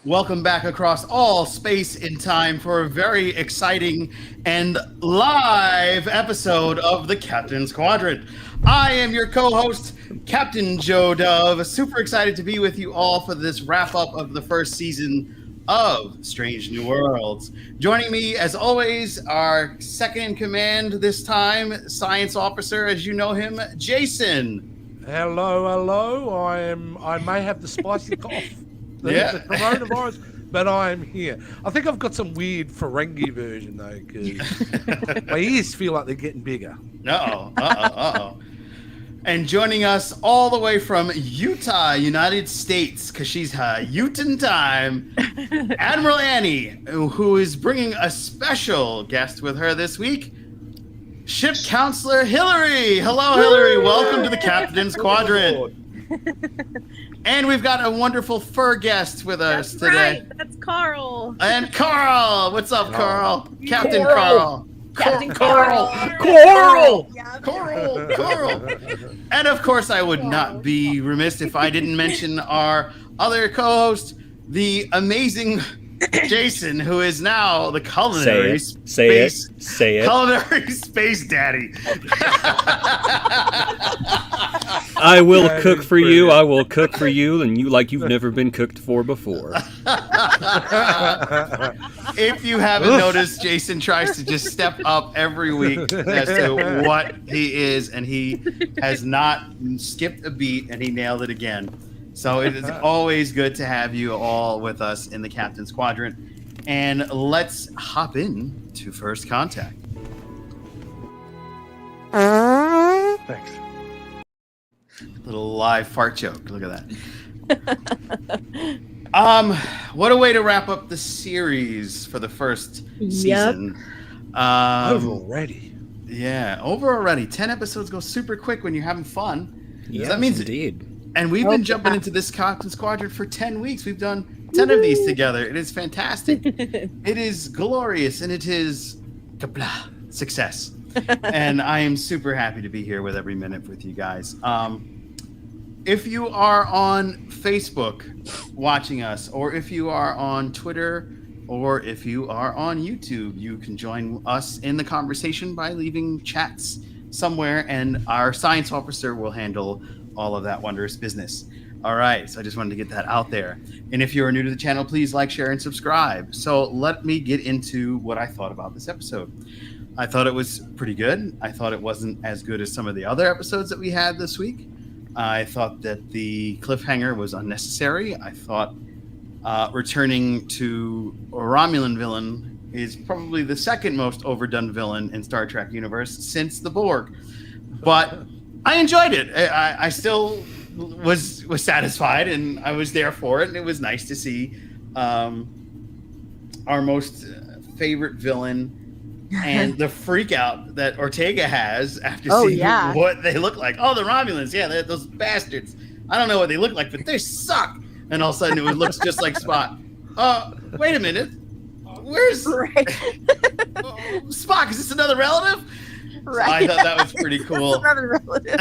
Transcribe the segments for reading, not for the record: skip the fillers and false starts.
Welcome back across all space and time for a very exciting and live episode of the Captain's Quadrant. I am your co-host, Captain Joe Dove. Super excited to be with you all for this wrap-up of the first season of Strange New Worlds. Joining me, as always, our second in command this time, science officer, as you know him, Jason. Hello. I may have the spicy cough. The coronavirus, but I'm here. I think I've got some weird Ferengi version though, because my ears feel like they're getting bigger. Uh-oh. And joining us all the way from Utah, United States, because she's Utah time, Admiral Annie, who is bringing a special guest with her this week, Ship Counselor Hillary. Hello, Hillary. Welcome to the Captain's Quadrant. And we've got a wonderful fur guest with us today. Right, that's Carl. And Carl. What's up, Carl? Captain Carl. Captain Carl. Coral. And of course, I would not be remiss if I didn't mention our other co-host, the amazing Jason, who is now the culinary culinary space daddy. I will cook for you. I will cook for you, and you like you've never been cooked for before. If you haven't noticed, Jason tries to just step up every week as to what he is, and he has not skipped a beat, and he nailed it again. So it is always good to have you all with us in the Captain's Quadrant. And let's hop in to First Contact. Thanks. Little live fart joke. Look at that. What a way to wrap up the series for the first season. Over already. Yeah, over already. 10 episodes go super quick when you're having fun. Yes, that means indeed. And we've been jumping into this Captain's Quadrant for 10 weeks. We've done 10 of these together. It is fantastic. It is glorious, and it is success. And I am super happy to be here with every minute with you guys. If you are on Facebook watching us, or if you are on Twitter, or if you are on YouTube, you can join us in the conversation by leaving chats somewhere, and our science officer will handle all of that wondrous business. All right, so I just wanted to get that out there. And if you're new to the channel, please like, share, and subscribe. So let me get into what I thought about this episode. I thought it was pretty good. I thought it wasn't as good as some of the other episodes that we had this week. I thought that the cliffhanger was unnecessary. I thought returning to a Romulan villain is probably the second most overdone villain in Star Trek universe since the Borg. But I enjoyed it. I still was satisfied, and I was there for it. And it was nice to see our most favorite villain and the freak out that Ortega has after seeing what they look like. Oh, the Romulans. Yeah, they're those bastards. I don't know what they look like, but they suck. And all of a sudden it looks just like Spock. Wait a minute. Where's Spock? Is this another relative? Right. So I thought that was pretty cool. Another relative.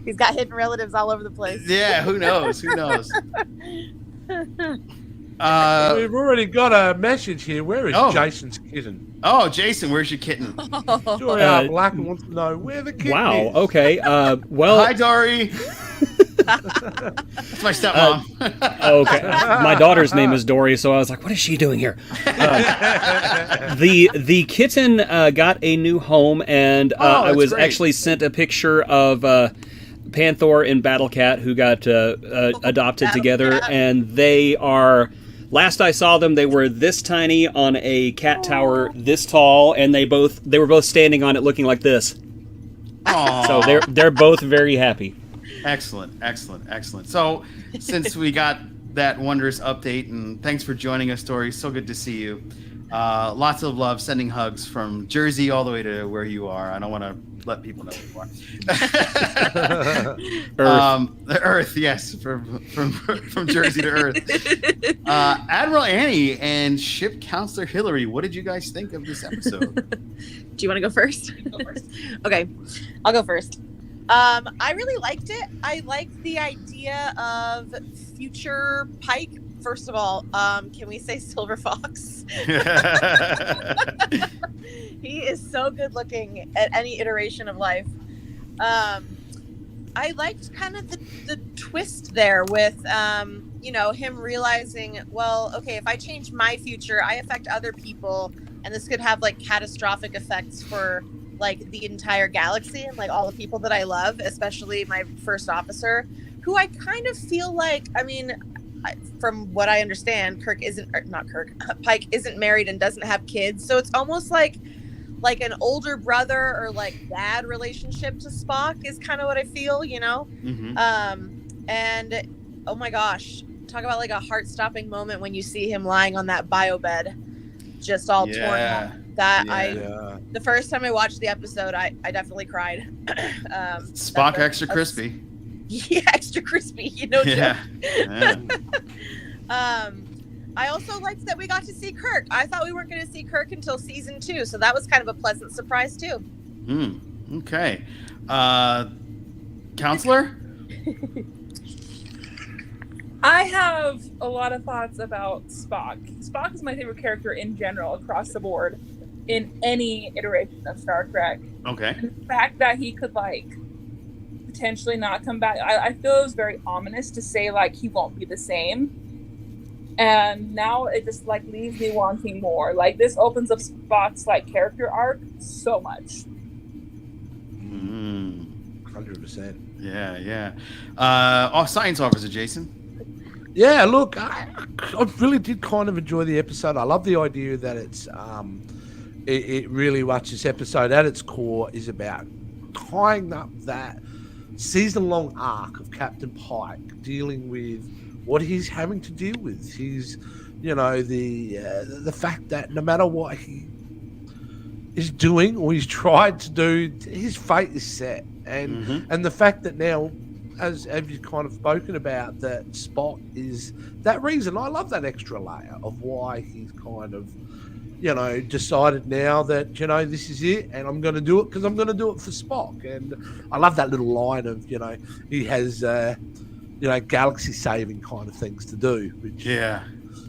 He's got hidden relatives all over the place. Yeah, who knows? We've already got a message here. Where is Jason's kitten? Oh, Jason, where's your kitten? Dory Black wants to know where the kitten is. Okay. Well. Hi, Dory. That's my stepmom. Okay. My daughter's name is Dory, so I was like, what is she doing here? The kitten got a new home, and I was actually sent a picture of Panther and Battlecat, who got adopted together, and they are... Last I saw them, they were this tiny on a cat tower, this tall, and they were both standing on it looking like this. Aww. So they're both very happy. Excellent. So, since we got that wondrous update, and thanks for joining us, Dory. So good to see you. Lots of love, sending hugs from Jersey all the way to where you are. I don't want to let people know who you are. Earth. The Earth, yes, from Jersey to Earth. Admiral Annie and Ship Counselor Hillary, what did you guys think of this episode? Do you want to go first? Go first. Okay, I'll go first. I really liked it. I liked the idea of future Pike first of all, can we say Silver Fox? He is so good looking at any iteration of life. I liked kind of the twist there with, him realizing, well, okay, if I change my future, I affect other people, and this could have like catastrophic effects for like the entire galaxy and like all the people that I love, especially my first officer, who I kind of feel like, from what I understand, Pike isn't married and doesn't have kids, so it's almost like an older brother or like dad relationship to Spock is kind of what I feel, Mm-hmm. And oh my gosh, talk about like a heart-stopping moment when you see him lying on that bio bed, just all torn up. The first time I watched the episode, I definitely cried. Spock extra crispy. Yeah, extra crispy. Yeah. I also liked that we got to see Kirk. I thought we weren't going to see Kirk until season 2, so that was kind of a pleasant surprise too. Okay. Counselor? I have a lot of thoughts about Spock. Spock is my favorite character in general, across the board, in any iteration of Star Trek. Okay. And the fact that he could, potentially not come back, I feel it was very ominous to say, he won't be the same. And now it just, leaves me wanting more. This opens up Spock's, character arc so much. 100%. Yeah. Science officer, Jason? Yeah, look, I really did kind of enjoy the episode. I love the idea that it's it really much, this episode at its core is about tying up that season-long arc of Captain Pike, dealing with what he's having to deal with. He's, the fact that no matter what he is doing or he's tried to do, his fate is set. And and the fact that now, as you've kind of spoken about, that Spock is that reason. I love that extra layer of why he's kind of, decided now that, this is it and I'm going to do it because I'm going to do it for Spock. And I love that little line of, he has, galaxy-saving kind of things to do.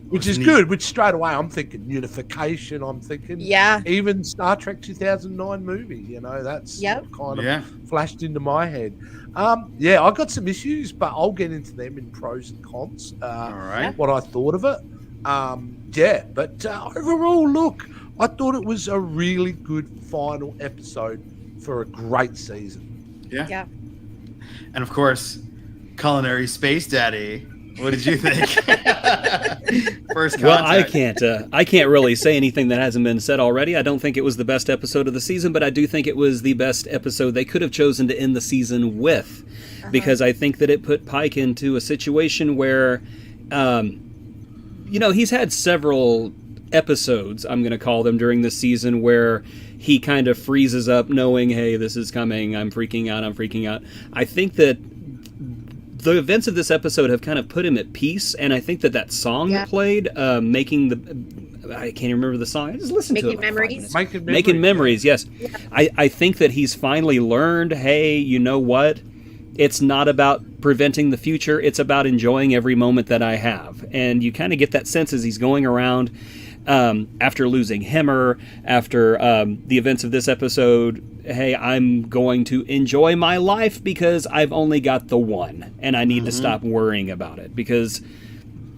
Which is good, which straight away I'm thinking unification, I'm thinking even Star Trek 2009 movie, that's kind of flashed into my head. I got some issues, but I'll get into them in pros and cons, all right. What I thought of it. But overall, look, I thought it was a really good final episode for a great season. Yeah. And of course, Culinary Space Daddy, what did you think? First contact. Well, I can't really say anything that hasn't been said already. I don't think it was the best episode of the season, but I do think it was the best episode they could have chosen to end the season with, because I think that it put Pike into a situation where, he's had several episodes, I'm going to call them, during this season where he kind of freezes up knowing, hey, this is coming, I'm freaking out. I think that the events of this episode have kind of put him at peace, and I think that song that played, making the... I can't remember the song. I just listened to it. Making Memories, yes. Yeah. I think that he's finally learned, hey, you know what? It's not about preventing the future. It's about enjoying every moment that I have. And you kind of get that sense as he's going around after losing Hemmer, after the events of this episode. Hey, I'm going to enjoy my life because I've only got the one, and I need to stop worrying about it because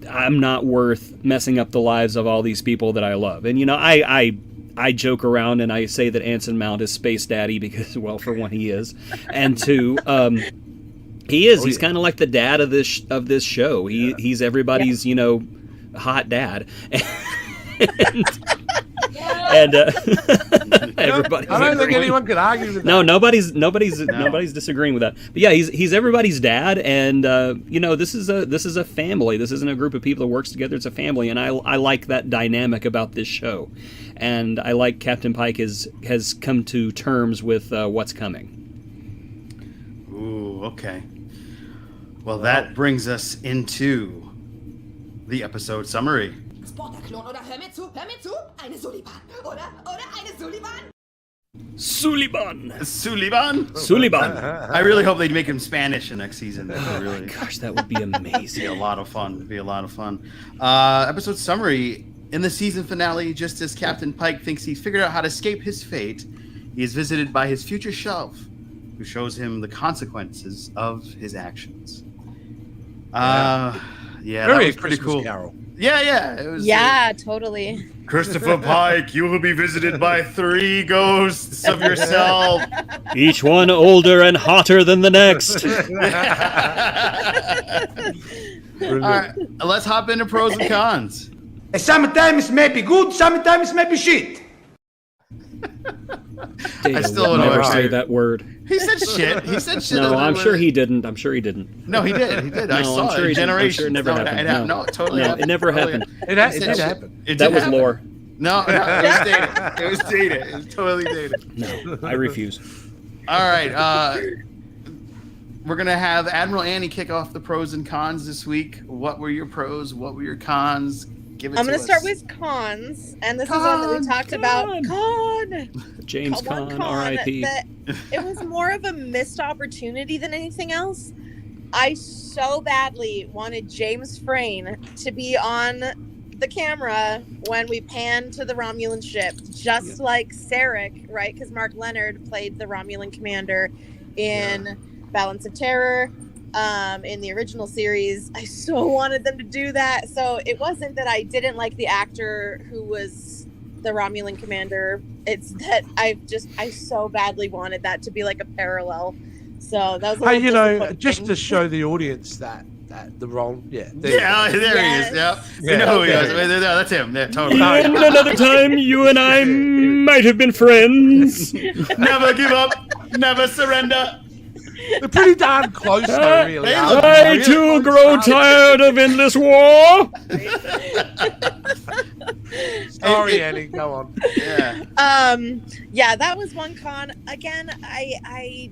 I'm not worth messing up the lives of all these people that I love. And, I joke around and I say that Anson Mount is Space Daddy because, well, for one, he is. And two, he is. He's kind of like the dad of this show. He's everybody's, hot dad. And everybody. I don't think anyone could argue with that. No, nobody's disagreeing with that. But yeah, he's everybody's dad, and this is a family. This isn't a group of people that works together. It's a family, and I like that dynamic about this show, and I like Captain Pike has come to terms with what's coming. Ooh, okay. Well, that brings us into the episode summary. Spock, der Klon, oder hör mir zu, eine Sullivan, oder eine Sullivan. Suliban. Suliban. I really hope they make him Spanish in next season. Oh Really. my gosh, that would be It'd amazing. be a lot of fun. Episode summary. In the season finale, just as Captain Pike thinks he's figured out how to escape his fate, he is visited by his future self, who shows him the consequences of his actions. That was pretty cool. Carol. Yeah, it was. Yeah, totally. Christopher Pike, you will be visited by 3 ghosts of yourself. Each one older and hotter than the next. All right, let's hop into pros and cons. Sometimes may be good, sometimes may be shit. Data I still would don't know never how say I- that word. He said shit. No, I'm sure he didn't. I'm sure he didn't. No, he did. He did. I No, saw I'm sure it. he didn't. I'm Generations. sure it never happened. No, it totally No, happened. it never Totally happened. It He said did shit. happen. It That did was happen. lore. No, it was dated. It was dated. It was totally dated. No, I refuse. All right. We're going to have Admiral Annie kick off the pros and cons this week. What were your pros? What were your cons? Give it I'm to going to us. start with cons, and this is one that we talked about. Con. James One Caan, R.I.p. that it was more of a missed opportunity than anything else. I so badly wanted James Frayne to be on the camera when we panned to the Romulan ship, just like Sarek, right? Because Mark Leonard played the Romulan commander in Balance of Terror. In the original series, I so wanted them to do that. So it wasn't that I didn't like the actor who was the Romulan commander. It's that I so badly wanted that to be like a parallel. So that was a Hey, little you know, just to disappointing. show the audience that the role, Yeah, there he is. Yep. We Yeah, know who he is. okay. No, that's him. Yeah, totally. And another time, you and I might have been friends. Never give up. Never surrender. They're pretty darn close, though, really. They aren't look they? I really too close. grow tired of endless war. Sorry, Annie, go on. Yeah. That was one con. Again, I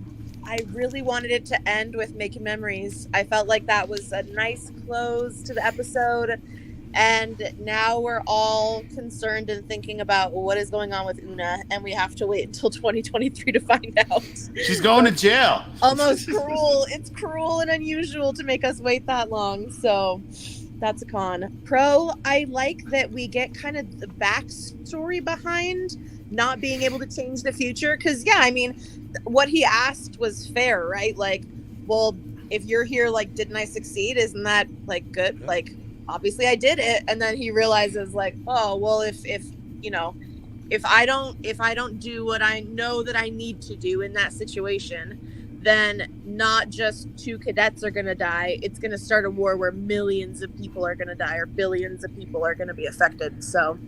really wanted it to end with Making Memories. I felt like that was a nice close to the episode. And now we're all concerned and thinking about what is going on with Una, and we have to wait until 2023 to find out. She's going to jail. Almost cruel. It's cruel and unusual to make us wait that long. So that's a con. Pro, I like that we get kind of the backstory behind not being able to change the future. Because, yeah, I mean, what he asked was fair, right? Like, well, if you're here, like, didn't I succeed? Isn't that, like, good? Yeah. Like, obviously I did it. And then he realizes, like, oh, well, if you know, if I don't do what I know that I need to do in that situation, then not just 2 cadets are going to die. It's going to start a war where millions of people are going to die, or billions of people are going to be affected. So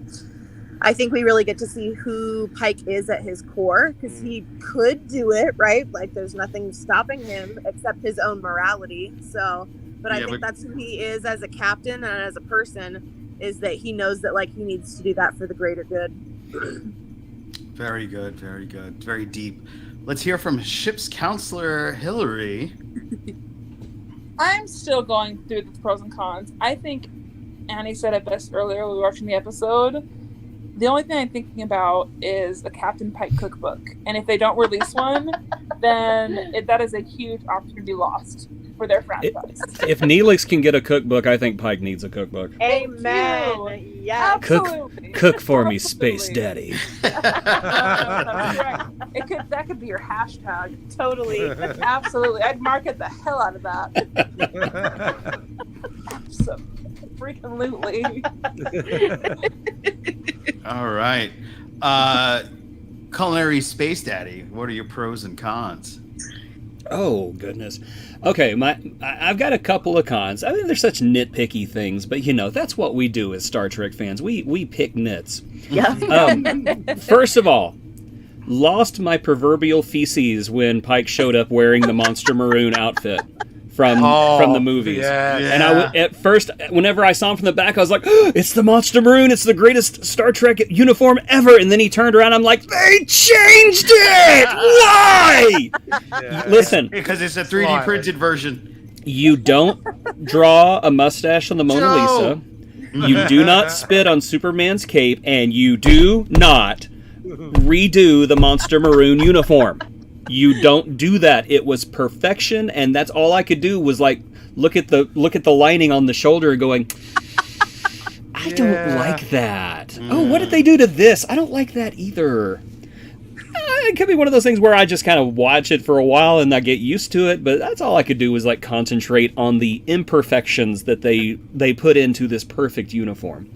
I think we really get to see who Pike is at his core, because he could do it, right? Like, there's nothing stopping him except his own morality. So, but I think that's who he is as a captain and as a person, is that he knows that, like, he needs to do that for the greater good. Very good. Very good. Very deep. Let's hear from ship's counselor Hillary. I'm still going through the pros and cons. I think Annie said it best earlier when we were watching the episode. The only thing I'm thinking about is a Captain Pike cookbook. And if they don't release one, then that is a huge opportunity lost for their franchise. If Neelix can get a cookbook, I think Pike needs a cookbook. Amen. Yeah. Absolutely. Cook for me, Absolutely. Space Daddy. That's right. That could be your hashtag. Totally. Absolutely. I'd market the hell out of that. So freaking lootly. All right. Culinary Space Daddy, what are your pros and cons? Oh goodness. Okay, I've got a couple of cons. I mean, they're such nitpicky things, but you know that's what we do as Star Trek fans. We pick nits. Yeah. First of all, lost my proverbial feces when Pike showed up wearing the Monster Maroon outfit from the movies. Yeah. And at first, whenever I saw him from the back, I was like, oh, it's the Monster Maroon. It's the greatest Star Trek uniform ever. And then he turned around. I'm like, they changed it. Why? Yeah. Listen, Because it's a 3D Slightly. printed version. you don't draw a mustache on the Mona Joe. Lisa. You do not spit on Superman's cape. And you do not redo the Monster Maroon uniform. You don't do that. It was perfection, and that's all I could do was like look at the lining on the shoulder going, I don't like that. Oh, what did they do to this? I don't like that either. It could be one of those things where I just kind of watch it for a while and I get used to it, but that's all I could do was like concentrate on the imperfections that they put into this perfect uniform.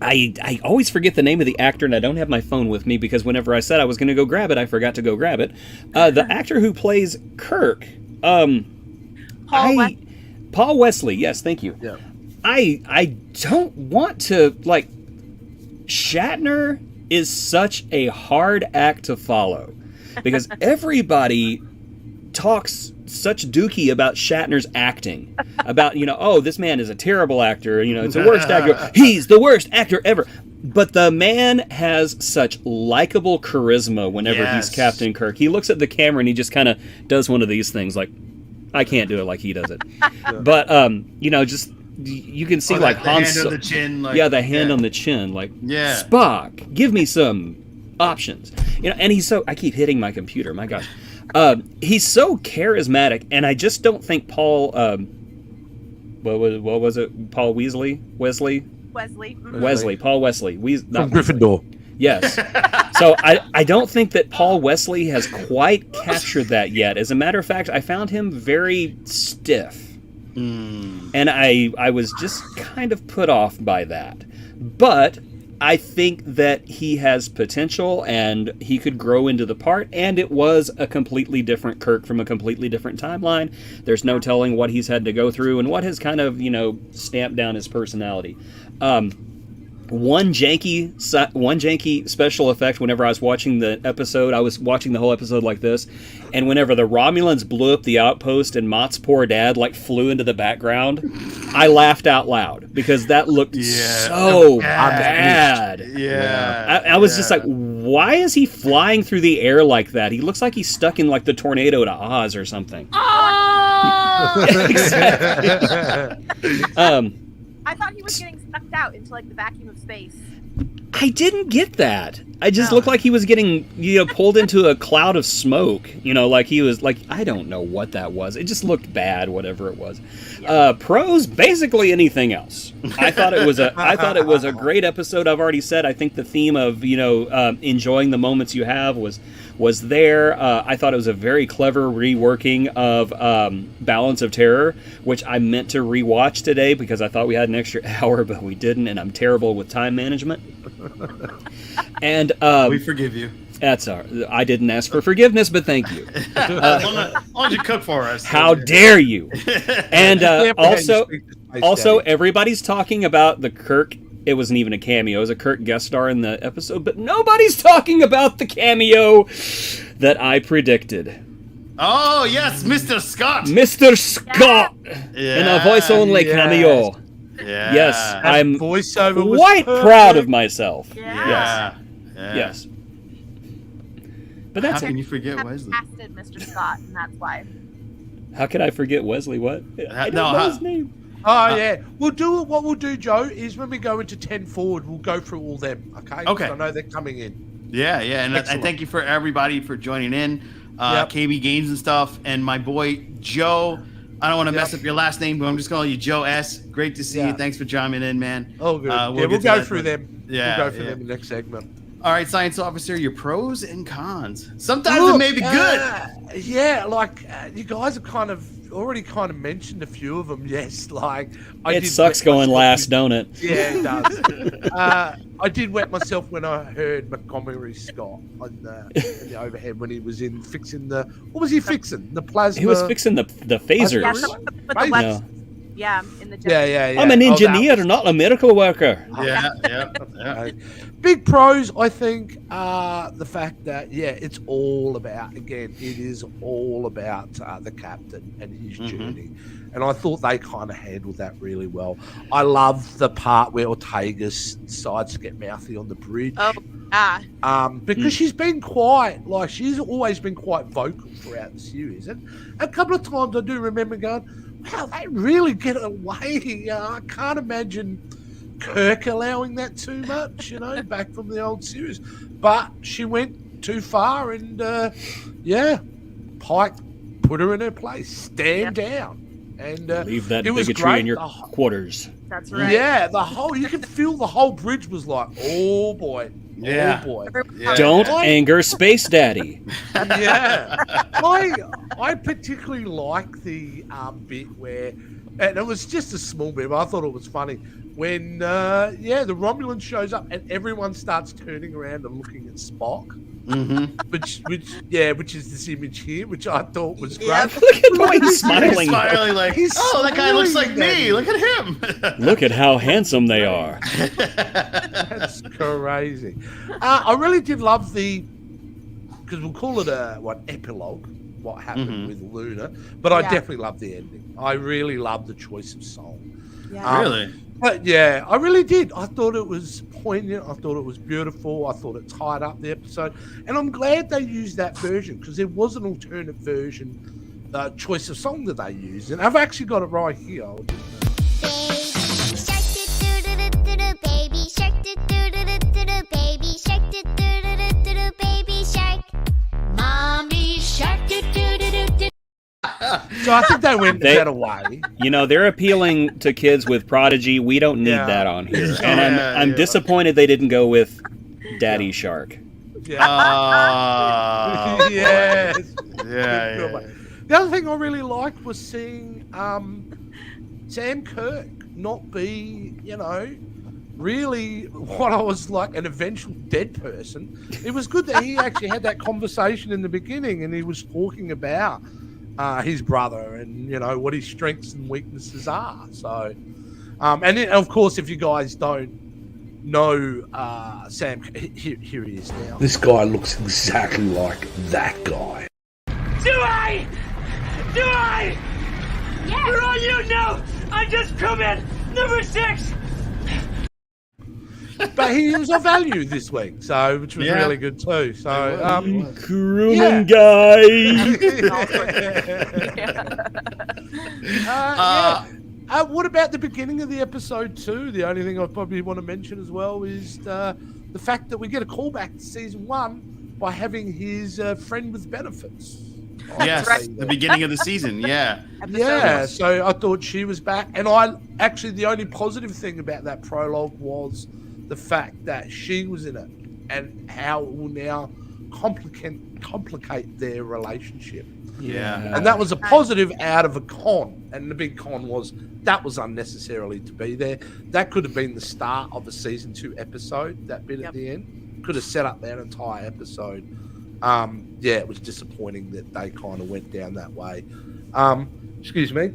I always forget the name of the actor, and I don't have my phone with me because whenever I said I was going to go grab it, I forgot to go grab it. The actor who plays Kirk, Paul Wesley. Yes, thank you. Yeah. I don't want to like. Shatner is such a hard act to follow because everybody talks such dookie about Shatner's acting, about, oh, this man is a terrible actor, it's the worst actor, he's the worst actor ever. But the man has such likable charisma whenever he's Captain Kirk. He looks at the camera and he just kind of does one of these things like, I can't do it like he does it. But, just, you can see like Han Solo. The chin, like, the hand on the chin, like, Spock, give me some options. And he's so, I keep hitting my computer, my gosh. He's so charismatic, and I just don't think Paul, what was it? Paul Weasley? Wesley? Paul Wesley. From Gryffindor. Yes. So I don't think that Paul Wesley has quite captured that yet. As a matter of fact, I found him very stiff. And I was just kind of put off by that. But I think that he has potential and he could grow into the part, and it was a completely different Kirk from a completely different timeline. There's no telling what he's had to go through and what has kind of, stamped down his personality. One janky special effect whenever I was watching the episode, I was watching the whole episode like this, and whenever the Romulans blew up the outpost and Mott's poor dad like flew into the background, I laughed out loud because that looked so bad. I was just like, why is he flying through the air like that? He looks like he's stuck in like the tornado to Oz or something. I thought he was getting sucked out into like the vacuum of space. I didn't get that. I just looked like he was getting, pulled into a cloud of smoke. Like he was like, I don't know what that was. It just looked bad, whatever it was. Pros, basically anything else. I thought it was a great episode. I've already said I think the theme of enjoying the moments you have was there. I thought it was a very clever reworking of Balance of Terror, which I meant to rewatch today because I thought we had an extra hour, but we didn't, and I'm terrible with time management. And we forgive you. That's all right. I didn't ask for forgiveness, but thank you. Why don't you cook for us? How dare you? And also, everybody's talking about the Kirk. It wasn't even a cameo. It was a Kirk guest star in the episode, but nobody's talking about the cameo that I predicted. Oh, yes, Mr. Scott. Mr. Scott! In a voice-only cameo. Yeah. Yes, I'm voiceover was quite perfect. proud of myself. Yeah. Yes. But that's How can you forget Wesley? Casted Mr. Scott, and that's why. How could I forget Wesley? What? I don't know his name. Oh, yeah. What we'll do, Joe, is when we go into 10 forward, we'll go through all them, okay? Okay. I know they're coming in. Yeah, and I thank you for everybody for joining in. KB Games and stuff, and my boy, Joe. I don't want to mess up your last name, but I'm just calling you Joe S. Great to see you. Thanks for chiming in, man. Oh, good. We'll go through them. We'll go through them in the next segment. All right, Science Officer, your pros and cons. Sometimes it may be good. You guys have already mentioned a few of them. Yes, it sucks going last, don't it? Yeah, it does. I did wet myself when I heard Montgomery Scott on the overhead when he was fixing the. What was he fixing? The plasma. He was fixing the phasers. Yeah, in the yeah. I'm an engineer, not a miracle worker. Yeah. Big pros, I think, are the fact that it's all about. Again, it is all about the captain and his journey, and I thought they kind of handled that really well. I love the part where Ortega decides to get mouthy on the bridge. Because she's been she's always been quite vocal throughout the series, and a couple of times I do remember going, wow, they really get away. I can't imagine Kirk allowing that too much, back from the old series. But she went too far, and Pike put her in her place. Stand down. And leave that it was bigotry great. in your quarters. That's right. Yeah, you can feel the whole bridge was like, oh boy. Yeah. Oh boy. Yeah. Don't anger Space Daddy. Yeah. I particularly like the bit where, and it was just a small bit, but I thought it was funny, when the Romulan shows up and everyone starts turning around and looking at Spock. Mm-hmm. which is this image here, which I thought was great. Yep. Look at the way he's smiling. He's smiling like, He's that guy looks like smiling me. at Look at him. Look at how handsome they are. That's crazy. I really did love because we'll call it epilogue, what happened with Luna, but I definitely love the ending. I really love the choice of song. Yeah. Really? But yeah, I really did. I thought it was poignant. I thought it was beautiful. I thought it tied up the episode. And I'm glad they used that version, because there was an alternate version, choice of song that they used. And I've actually got it right here. I'll just, Baby shark, do-do-do-do-do-do, baby shark, do-do-do-do-do-do, baby shark. Mommy shark, do-do-do-do-do. so I think they went that away. They're appealing to kids with Prodigy. We don't need that on here. And I'm disappointed they didn't go with Daddy Shark. Yeah. Yes. Yeah. The other thing I really liked was seeing Sam Kirk not be, really what I was like, an eventual dead person. It was good that he actually had that conversation in the beginning, and he was talking about his brother and, what his strengths and weaknesses are. So, and then, of course, if you guys don't know Sam, here he is now. This guy looks exactly like that guy. Do I? Yes. For all you know, I'm just crewman number 6. But he was of value this week, which was really good too. So, Crewman guy. What about the beginning of the episode too? The only thing I probably want to mention as well is the fact that we get a callback to season 1 by having his friend with benefits. Yes, right. the beginning of the season. Yeah. Yeah, so I thought she was back, and the only positive thing about that prologue was the fact that she was in it, and how it will now complicate their relationship. Yeah. And that was a positive out of a con, and the big con was that was unnecessarily to be there. That could have been the start of a season 2 episode. That bit at the end could have set up that entire episode. It was disappointing that they kind of went down that way. Excuse me.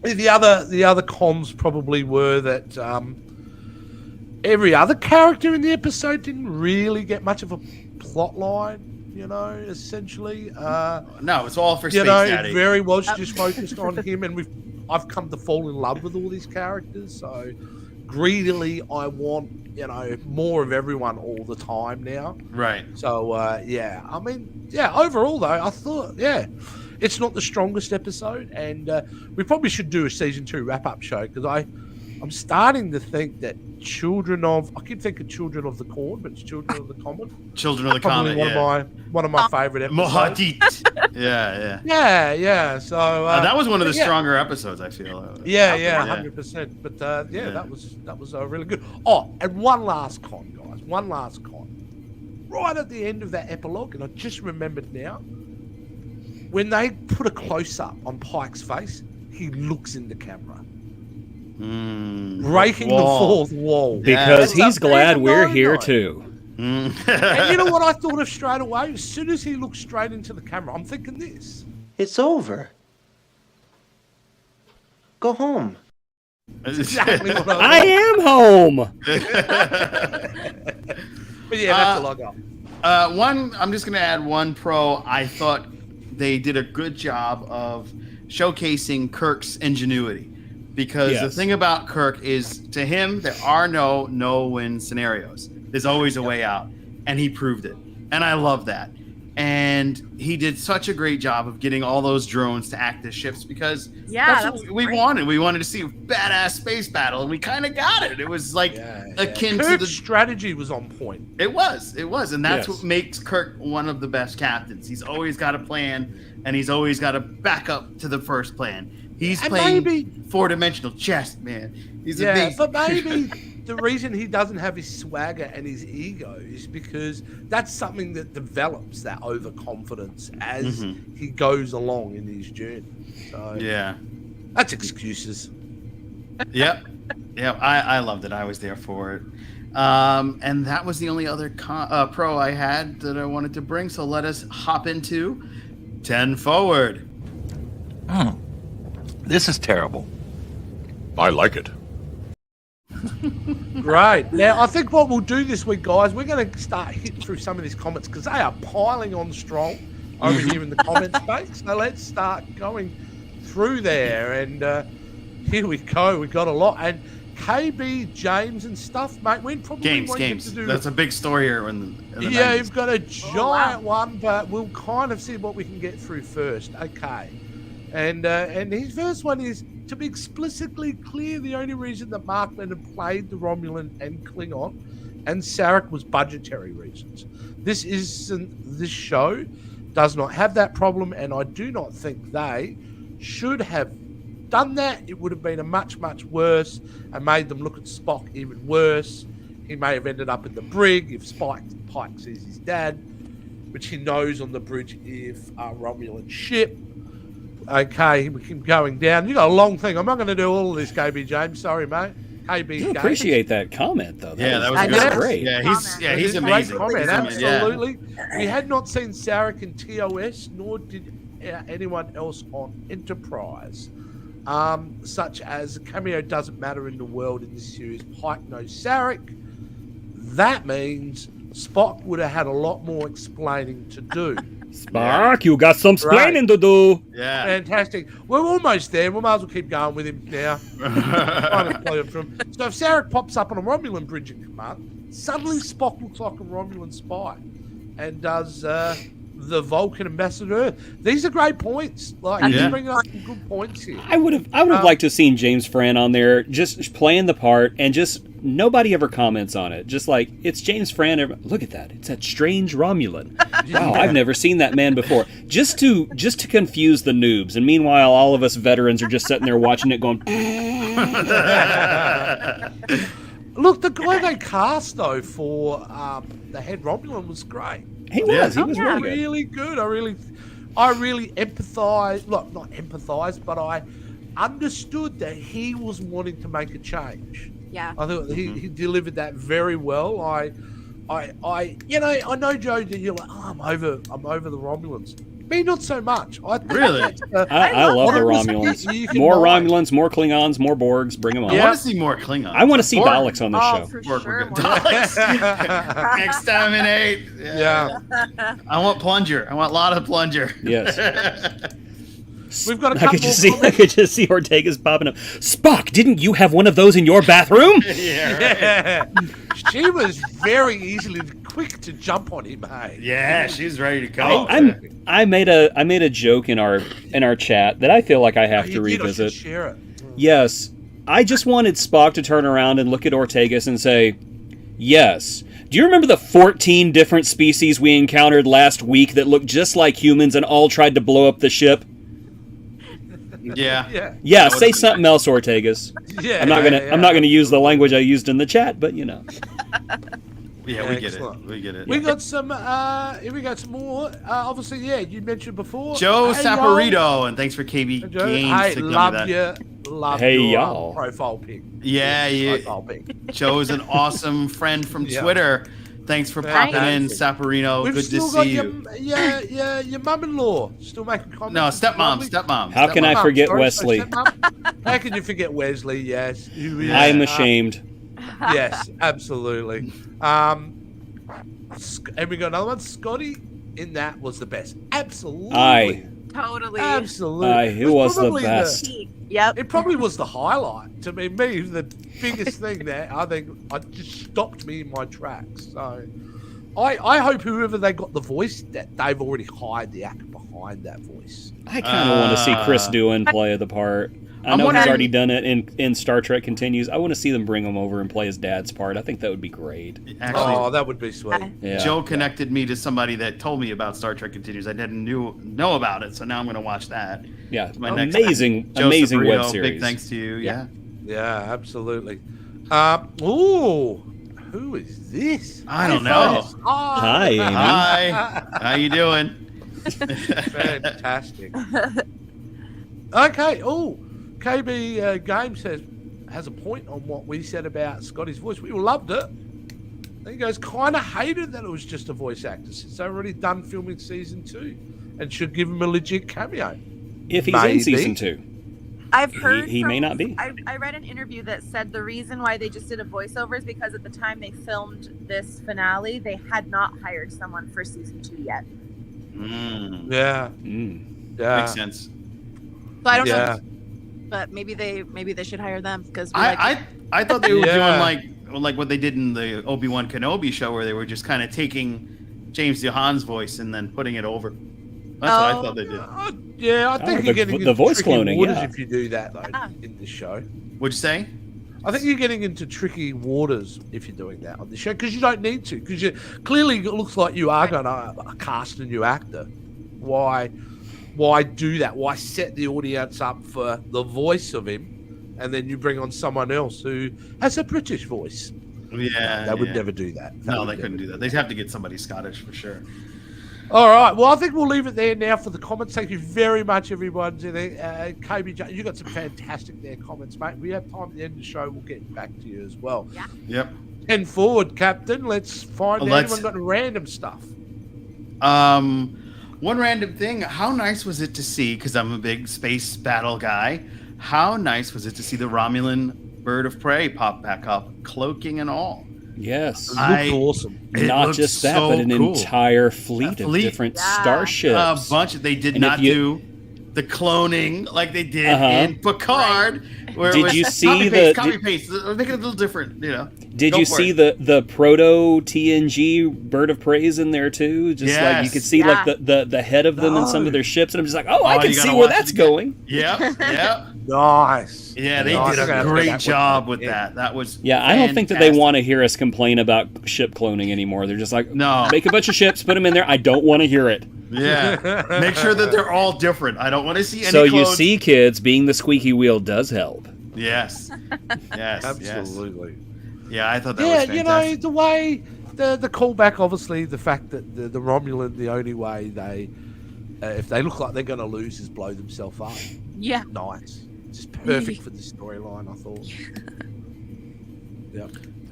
The other cons probably were that every other character in the episode didn't really get much of a plot line, essentially. No, it's all for Space Daddy. Very was just focused on him, and I've come to fall in love with all these characters, so greedily I want, more of everyone all the time now. Right. So, overall though, I thought, it's not the strongest episode, and we probably should do a season 2 wrap-up show, because I'm starting to think that I keep thinking Children of the Corn, but it's Children of the Comet. Children of the Probably Comet, one of my favorite episodes. Mohatit. Yeah. Yeah. So that was one of the stronger episodes, I feel. 100%. But that was really good. Oh, and one last con, guys. Right at the end of that epilogue, and I just remembered now, when they put a close-up on Pike's face, he looks in the camera. Breaking the fourth wall. Because he's glad we're here too. And you know what I thought of straight away? As soon as he looked straight into the camera, I'm thinking this. It's over. Go home. That's exactly what I am home. But yeah, that's all I got. I'm just going to add one pro. I thought they did a good job of showcasing Kirk's ingenuity. Because the thing about Kirk is, to him, there are no win scenarios. There's always a way out. And he proved it. And I love that. And he did such a great job of getting all those drones to act as ships because Yeah, that's what we wanted. We wanted to see a badass space battle, and we kind of got it. It was like akin to Kirk's the strategy was on point. It was, and that's Yes. what makes Kirk one of the best captains. He's always got a plan, and he's always got a backup to the first plan. He's playing four-dimensional chess, man. He's amazing. But maybe the reason he doesn't have his swagger and his ego is because that's something that develops that overconfidence as he goes along in his journey. So that's excuses. Yep. I loved it. I was there for it. And that was the only other pro I had that I wanted to bring. So let us hop into 10 Forward. This is terrible. I like it. Great. Now, I think what we'll do this week, guys, we're going to start hitting through some of these comments because they are piling on strong over here in the comment space. So let's start going through there. And here we go. We've got a lot. And KB, James, and stuff, mate. We probably Games. That's a big story here. In the yeah, 90s. you've got a giant one, but we'll kind of see what we can get through first. Okay. And his first one is, to be explicitly clear, the only reason that Mark Lennon played the Romulan and Klingon and Sarek was budgetary reasons. This show does not have that problem, and I do not think they should have done that. It would have been a much, much worse and made them look at Spock even worse. He may have ended up in the brig if Pike sees his dad, which he knows on the bridge if a Romulan ship. Okay, we keep going down. You got a long thing. I'm not going to do all of this, KB James. Sorry, mate. KB. I appreciate that comment, though. That was great. Yeah, he's amazing. Great comment, absolutely. We had not seen Sarek in TOS, nor did anyone else on Enterprise. Such as a cameo doesn't matter in the world in this series. Pike knows Sarek. That means Spock would have had a lot more explaining to do. Spock, you got some explaining to do. Yeah. Fantastic. We're almost there. We might as well keep going with him now. So if Sarek pops up on a Romulan bridge in command, suddenly Spock looks like a Romulan spy and does the Vulcan ambassador. These are great points. Like he's bringing up some good points here. I would have liked to have seen James Fran on there just playing the part, and just nobody ever comments on it. Just like, it's James Fran. Look at that. It's that strange Romulan. Wow, I've never seen that man before. Just to confuse the noobs. And meanwhile, all of us veterans are just sitting there watching it going. Look, the guy they cast though for the head Romulan was great. He was really good. I really empathized. Look, not empathized, but I understood that he was wanting to make a change. Yeah, I thought he delivered that very well. I know, Joe, that you're like, I'm over the Romulans. Me, not so much. I love the Romulans. More Romulans, more Klingons, more Borgs. Bring them on. I want to see more Klingons. I want to see Daleks on the show. For sure. Daleks. Exterminate. Yeah. I want Plunger. I want a lot of Plunger. Yes. We've got a couple I could just see Ortega's popping up. Spock, didn't you have one of those in your bathroom? Yeah. She was very easily quick to jump on him, hey. Yeah, she's ready to go. I made a joke in our chat that I feel like I have to revisit. Share it. Yes. I just wanted Spock to turn around and look at Ortegas and say, yes. Do you remember the 14 different species we encountered last week that looked just like humans and all tried to blow up the ship? Yeah. Say something else, Ortegas. I'm not gonna use the language I used in the chat, but you know. Yeah, we get it. We get it. We got some. Here we got some more. Obviously, you mentioned before. Joe Saporito, and thanks for KB Games. Love your y'all. Profile pic. Yeah. Profile pic. Joe's an awesome friend from Twitter. Thanks for popping in, Saporino. Good to see you. Your mum-in-law still making comments. No, stepmom. How can I forget Wesley? How can you forget Wesley? Yes. I'm ashamed. Yes, absolutely. And we got another one. Scotty in that was the best. Absolutely. Totally. Absolutely. It was the best. Yep. It probably was the highlight. To me, the biggest thing there, I think, it just stopped me in my tracks. So, I hope whoever they got the voice, that they've already hired the actor behind that voice. I kind of want to see Chris Doohan play the part. I know he's already done it in Star Trek Continues. I want to see them bring him over and play his dad's part. I think that would be great. Actually, that would be sweet. Yeah. Joe connected me to somebody that told me about Star Trek Continues. I didn't know about it, so now I'm going to watch that. Yeah, My next amazing Joe web Sabrino, series. Big thanks to you. Yeah. Yeah, absolutely. Ooh, who is this? I don't know. Hi, Amy. Hi. How you doing? Fantastic. Okay. Oh, KB Games has a point on what we said about Scotty's voice. We all loved it. He goes, kind of hated that it was just a voice actor since they've already done filming season 2 and should give him a legit cameo. If he's in season 2. I've heard he may not be. I read an interview that said the reason why they just did a voiceover is because at the time they filmed this finale, they had not hired someone for season 2 yet. Yeah. Yeah. Makes sense. So I don't know, but maybe they should hire them because I thought they were doing like what they did in the Obi-Wan Kenobi show, where they were just kind of taking James Dehaan's voice and then putting it over. That's what I thought they did. Yeah, I think you're getting the voice tricky cloning. waters Yeah. if you do that though in this show. What'd you say? I think you're getting into tricky waters if you're doing that on the show because you don't need to. Because you clearly it looks like you are going to cast a new actor. Why do that? Why set the audience up for the voice of him, and then you bring on someone else who has a British voice? Yeah, they would never do that. No, they couldn't do that. They'd have to get somebody Scottish for sure. All right. Well, I think we'll leave it there now for the comments. Thank you very much, everyone. KB, you got some fantastic comments, mate. We have time at the end of the show. We'll get back to you as well. Yeah. Yep. 10 forward, Captain. Let's find out anyone got random stuff. One random thing. How nice was it to see, because I'm a big space battle guy, how nice was it to see the Romulan bird of prey pop back up, cloaking and all? Yes. It looked awesome. Not just that, but an entire fleet of different starships. A bunch of, they did not do the cloning like they did in Picard. Where did you see copy paste? Make it a little different, you know. Did you see the proto TNG bird of preys in there too? Just like you could see like the head of them in some of their ships, and I'm just like, I can see where that's going. Yeah, yeah. Nice. Yeah, they did a great job with that. That was I don't think that they want to hear us complain about ship cloning anymore. They're just like, no, make a bunch of ships, put them in there. I don't want to hear it. Yeah, make sure that they're all different. I don't want to see any. So clones. You see, kids, being the squeaky wheel does help. Yes, yes, absolutely. Yeah, I thought that was fantastic. You know, the way the callback, obviously, the fact that the Romulan, the only way they, if they look like they're going to lose, is blow themselves up. Yeah, nice, just perfect for the storyline. I thought.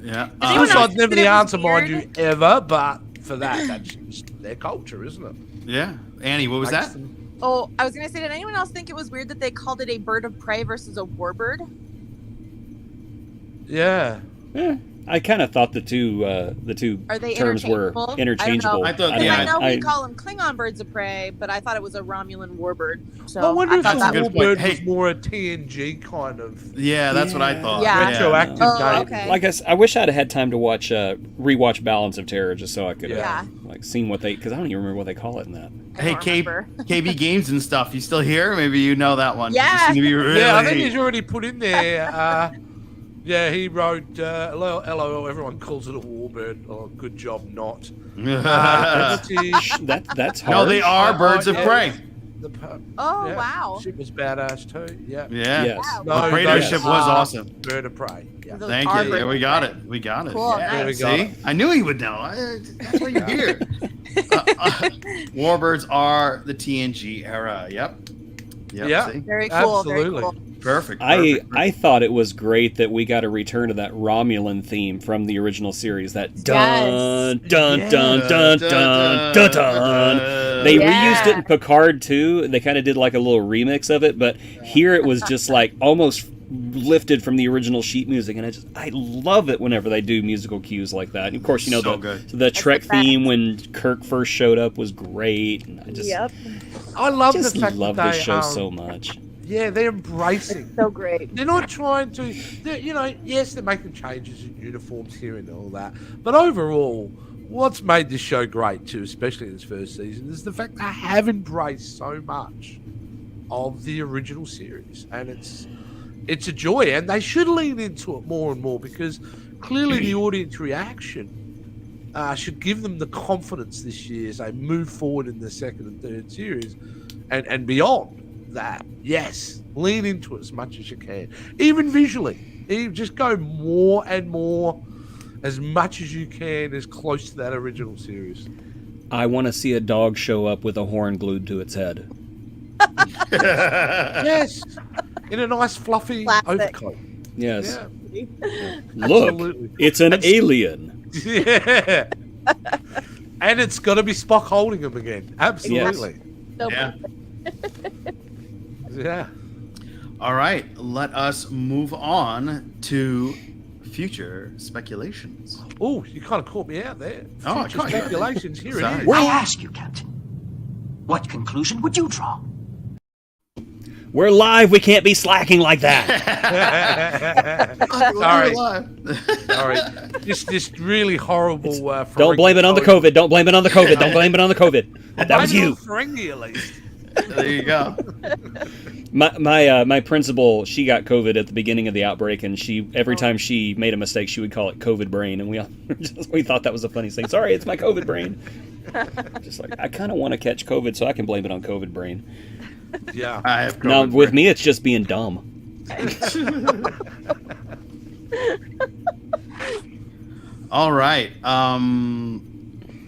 Yeah. Suicide's never the answer, mind you, ever, but for that's just their culture, isn't it? Yeah. Annie, what was that? Oh, I was going to say, did anyone else think it was weird that they called it a bird of prey versus a warbird? Yeah. I kind of thought the two terms were interchangeable. I thought, I know we call them Klingon birds of prey, but I thought it was a Romulan warbird. So I wonder if the warbird was more a TNG kind of. Yeah, that's what I thought. Yeah. Retroactive game. Okay. Like I wish I'd had time to watch rewatch Balance of Terror just so I could like seen what they, because I don't even remember what they call it in that. Hey, KB Games and stuff. You still here? Maybe you know that one. Yeah. I think he's already put in there. Yeah, he wrote, LOL, everyone calls it a warbird. Oh, good job, not. That's hard. No, they are birds of prey. Wow. Ship was badass too. Yeah. Yeah. Yes. Wow. The Praetor ship was awesome. Bird of prey. Yeah. Thank you. Yeah, we got it. We got it. Cool. Yeah. Nice. See? I knew he would know. That's why you're here. Warbirds are the TNG era. Yep. Yeah. See? Very cool. Absolutely. Very cool. Perfect. I thought it was great that we got a return to that Romulan theme from the original series. That dun dun dun dun dun dun dun. They reused it in Picard too. They kind of did like a little remix of it, but here it was just like almost lifted from the original sheet music, and I love it whenever they do musical cues like that. And of course, you know, the Trek theme when Kirk first showed up was great. And I love just the fact love that this show so much. Yeah, they're embracing. It's so great. They're not trying to, yes, they're making changes in uniforms here and all that. But overall, what's made this show great too, especially in its first season, is the fact they have embraced so much of the original series, and it's a joy, and they should lean into it more and more, because clearly the audience reaction should give them the confidence this year as they move forward in the second and third series and beyond that. Yes, lean into it as much as you can, even visually. Just go more and more, as much as you can, as close to that original series. I want to see a dog show up with a horn glued to its head. Yes, in a nice fluffy overcoat. Yes. Yeah. Look, Absolutely. it's an alien. Yeah. And it's got to be Spock holding him again. Absolutely. Yeah. Yeah. All right, let us move on to future speculations. Oh, you kind of caught me out there. Oh, I Future caught you. speculations. Here Sorry. it is. I ask you, Captain, what conclusion would you draw? We're live. We can't be slacking like that. Sorry. Just really horrible. Don't blame it on the COVID. Don't blame it on the COVID. Don't blame it on the COVID. That was you. Ferengi, at least. There you go. My principal, she got COVID at the beginning of the outbreak, and every time she made a mistake, she would call it COVID brain, and we thought that was the funniest thing. Sorry, it's my COVID brain. Just like, I kind of want to catch COVID, so I can blame it on COVID brain. Yeah. I have Now COVID with brain. me, it's just being dumb. All right.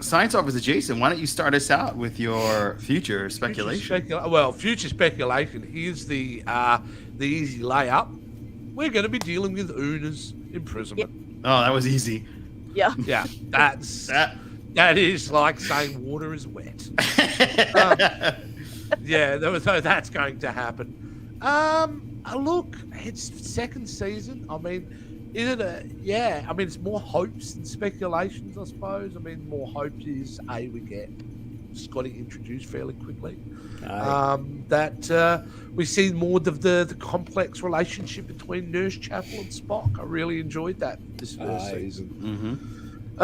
Science Officer Jason, why don't you start us out with your future speculation? Future speculation. Here's the easy layup. We're going to be dealing with Una's imprisonment. Oh, that was easy. Yeah. Yeah, that is like saying water is wet. Yeah, that's going to happen. Look, it's second season. I mean, isn't it? Yeah, I mean, it's more hopes than speculations, I suppose. I mean, more hope is we get Scotty introduced fairly quickly. That we see more of the complex relationship between Nurse Chapel and Spock. I really enjoyed that this first season.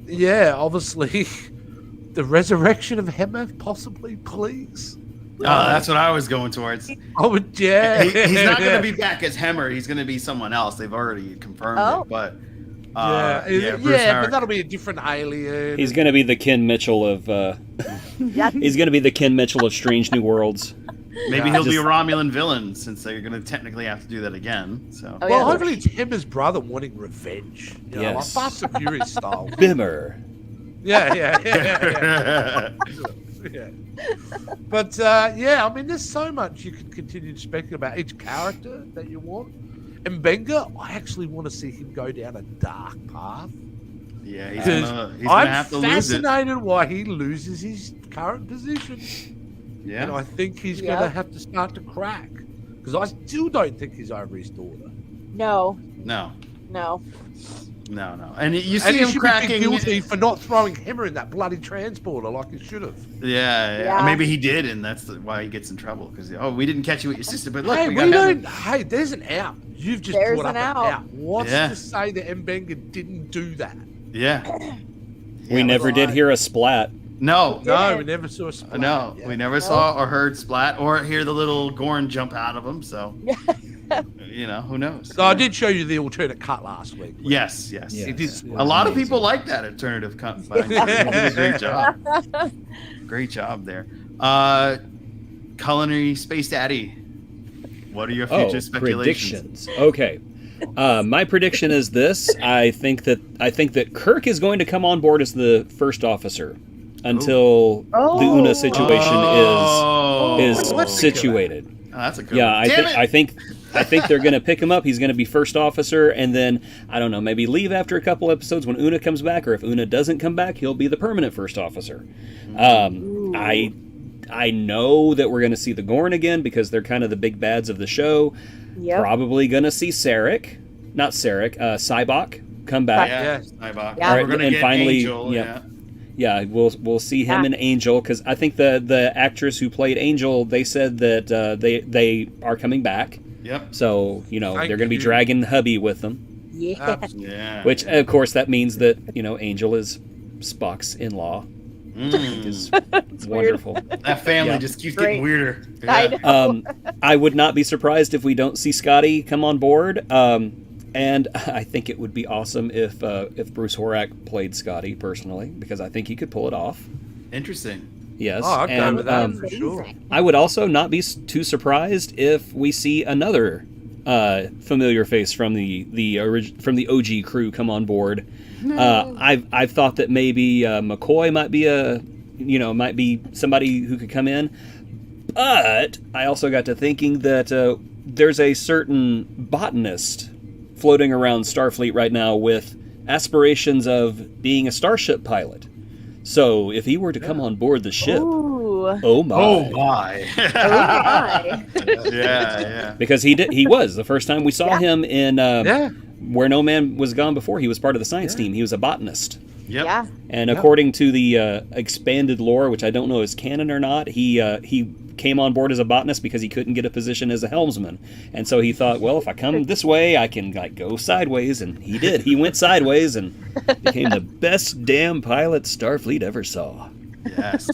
Yeah, obviously, the resurrection of Hemmer, possibly, please. Oh, that's what I was going towards. Oh, yeah. He's not going to be back as Hemmer. He's going to be someone else. They've already confirmed it. But Bruce but that'll be a different alien. He's going to be the Ken Mitchell of. He's going to be the Ken Mitchell of Strange New Worlds. Maybe he'll be a Romulan villain, since they're going to technically have to do that again. So. Hopefully it's Hemmer's brother wanting revenge. You know, like Fast and Furious style. Bimmer. Yeah. But I mean, there's so much you can continue to speculate about each character that you want. And Benga, I actually want to see him go down a dark path. Yeah, he's gonna have to lose it. I'm fascinated why he loses his current position. Yeah, and I think he's going to have to start to crack, because I still don't think he's over his daughter. No. And you see him cracking. Guilty for not throwing Hemmer in that bloody transporter like he should have. Yeah. Maybe he did, and that's why he gets in trouble, because we didn't catch you with your sister, but look, Hey, there's an out. You've just brought up an out. What's to say that Mbenga didn't do that? Yeah. We never did hear a splat. No, we never saw a splat. No, we never saw or heard splat or hear the little Gorn jump out of him. So, who knows? So I did show you the alternate cut last week. Yes. It is. A lot of people like that alternative cut. But you did a great job. Great job there. Culinary Space Daddy, what are your future speculations? Predictions. Okay. My prediction is this: I think that Kirk is going to come on board as the first officer until the Una situation is situated. Oh, that's a good one. I think they're going to pick him up. He's going to be first officer, and then I don't know, maybe leave after a couple episodes when Una comes back, or if Una doesn't come back, he'll be the permanent first officer. I know that we're going to see the Gorn again because they're kind of the big bads of the show. Yep. Probably going to see Cybok come back. Yeah, Cybok. Yeah. We're going to get finally, Angel. Yeah, we'll see him and Angel, because I think the actress who played Angel, they said that they are coming back. Yep. So they're going to be dragging hubby with them. Yeah. Which of course that means that Angel is Spock's in-law. Is It's wonderful. That family Yeah. just keeps Great. getting weirder. I know. I would not be surprised if we don't see Scotty come on board. And I think it would be awesome if Bruce Horak played Scotty personally, because I think he could pull it off. Interesting. Yes. Oh, I'd go and with that for sure. I would also not be too surprised if we see another familiar face from the OG crew come on board. I've thought that maybe McCoy might be somebody who could come in, but I also got to thinking that there's a certain botanist floating around Starfleet right now with aspirations of being a starship pilot. So if he were to come on board the ship, oh my. Oh my. Yeah. Because he was the first time we saw him in Where No Man Was Gone Before. He was part of the science team. He was a botanist. Yep. Yeah. And according to the expanded lore, which I don't know is canon or not, he came on board as a botanist because he couldn't get a position as a helmsman. And so he thought, well, if I come this way, I can go sideways. And he did. He went sideways and became the best damn pilot Starfleet ever saw. Yes.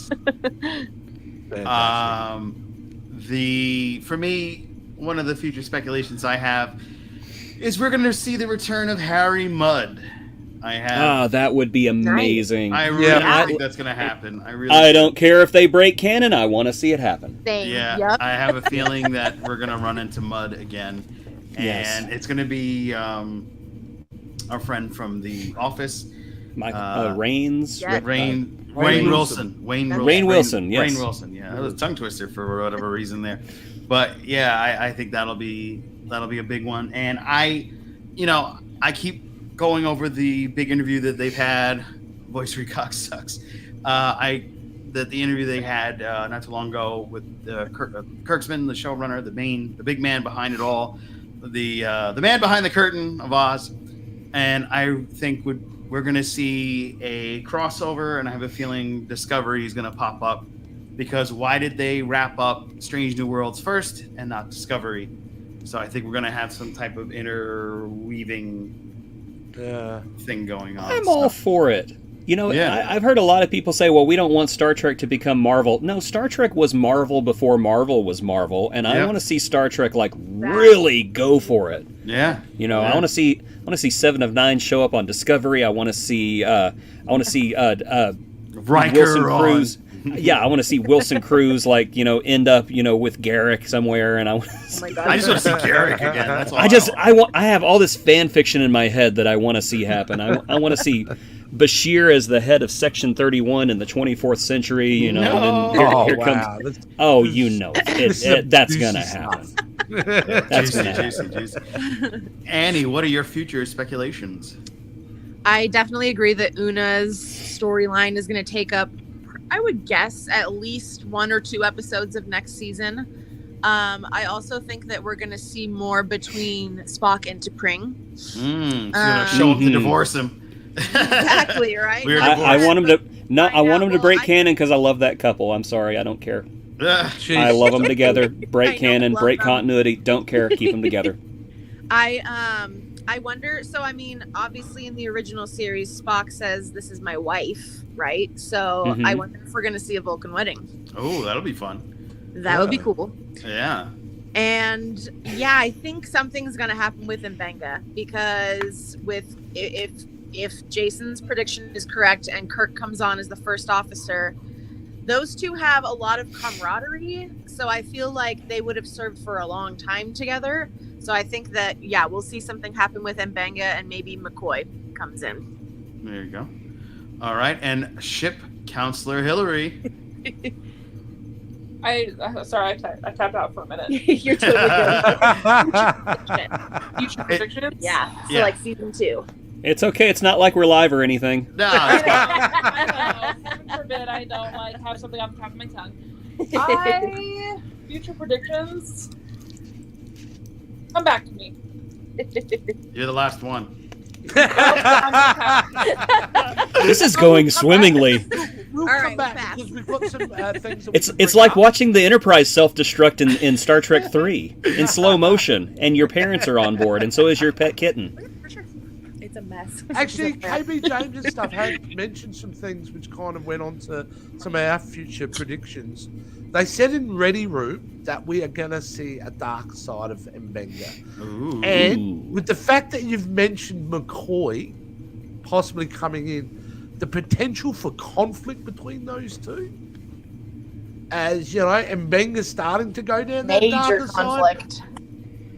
For me, one of the future speculations I have is we're going to see the return of Harry Mudd. That would be amazing. I really think that's going to happen. I don't care if they break canon. I want to see it happen. Yeah, Yep. I have a feeling that we're going to run into Mudd again. And it's going to be our friend from The Office. Rains? Yeah. Wayne Wilson. Wayne Wilson, yes. Wayne Wilson, yeah. That was a tongue twister for whatever reason there. But yeah, I think that'll be a big one. And I keep going over the big interview that they've had. Voice Recox sucks. The interview they had not too long ago with Kurtzman, the showrunner, the big man behind it all, the man behind the curtain of Oz. And I think we're going to see a crossover, and I have a feeling Discovery is going to pop up, because why did they wrap up Strange New Worlds first and not Discovery? So I think we're going to have some type of interweaving thing going on. I'm all for it. I've heard a lot of people say, well, we don't want Star Trek to become Marvel. No, Star Trek was Marvel before Marvel was Marvel, and I want to see Star Trek really go for it. Yeah. I want to see 7 of 9 show up on Discovery. I want to see Riker Wilson Cruz. Yeah, I want to see Wilson Cruz end up with Garrick somewhere, and I just want to see Garrick again. That's all. I have all this fan fiction in my head that I want to see happen. I want to see Bashir as the head of Section 31 in the 24th century. And then here comes. That's gonna happen. That's gonna happen. Annie, what are your future speculations? I definitely agree that Una's storyline is going to take up, I would guess, at least 1 or 2 episodes of next season. I also think that we're going to see more between Spock and T'Pring. He's going to show up to divorce him. Exactly, right? I want him to. No, I want him to break canon because I love that couple. I'm sorry, I don't care. I love them together. Break canon, break continuity. Don't care. Keep them together. I wonder. So I mean, obviously in the original series, Spock says, "This is my wife," right? So I wonder if we're going to see a Vulcan wedding. Oh, that'll be fun. That would be cool. Yeah. And yeah, I think something's going to happen with Mbenga, because if Jason's prediction is correct and Kirk comes on as the first officer, those two have a lot of camaraderie. So I feel like they would have served for a long time together. So I think that, we'll see something happen with Mbenga, and maybe McCoy comes in. There you go. All right. And Ship Counselor Hillary. I tapped out for a minute. You're totally good. Future predictions? Yeah. So like season 2. It's okay. It's not like we're live or anything. No. I know. Heaven forbid I don't have something off the top of my tongue. Future predictions. Come back to me. You're the last one. This is going swimmingly. We'll All come right, back because we've got some things. It's like watching the Enterprise self-destruct in Star Trek 3 in slow motion, and your parents are on board, and so is your pet kitten. For sure. It's a mess. Actually, KB James and stuff had mentioned some things which kind of went on to some of our future predictions. They said in Ready Room that we are going to see a dark side of Mbenga. Ooh. And with the fact that you've mentioned McCoy possibly coming in, the potential for conflict between those two, as you know, Mbenga's starting to go down that Major darker conflict. side,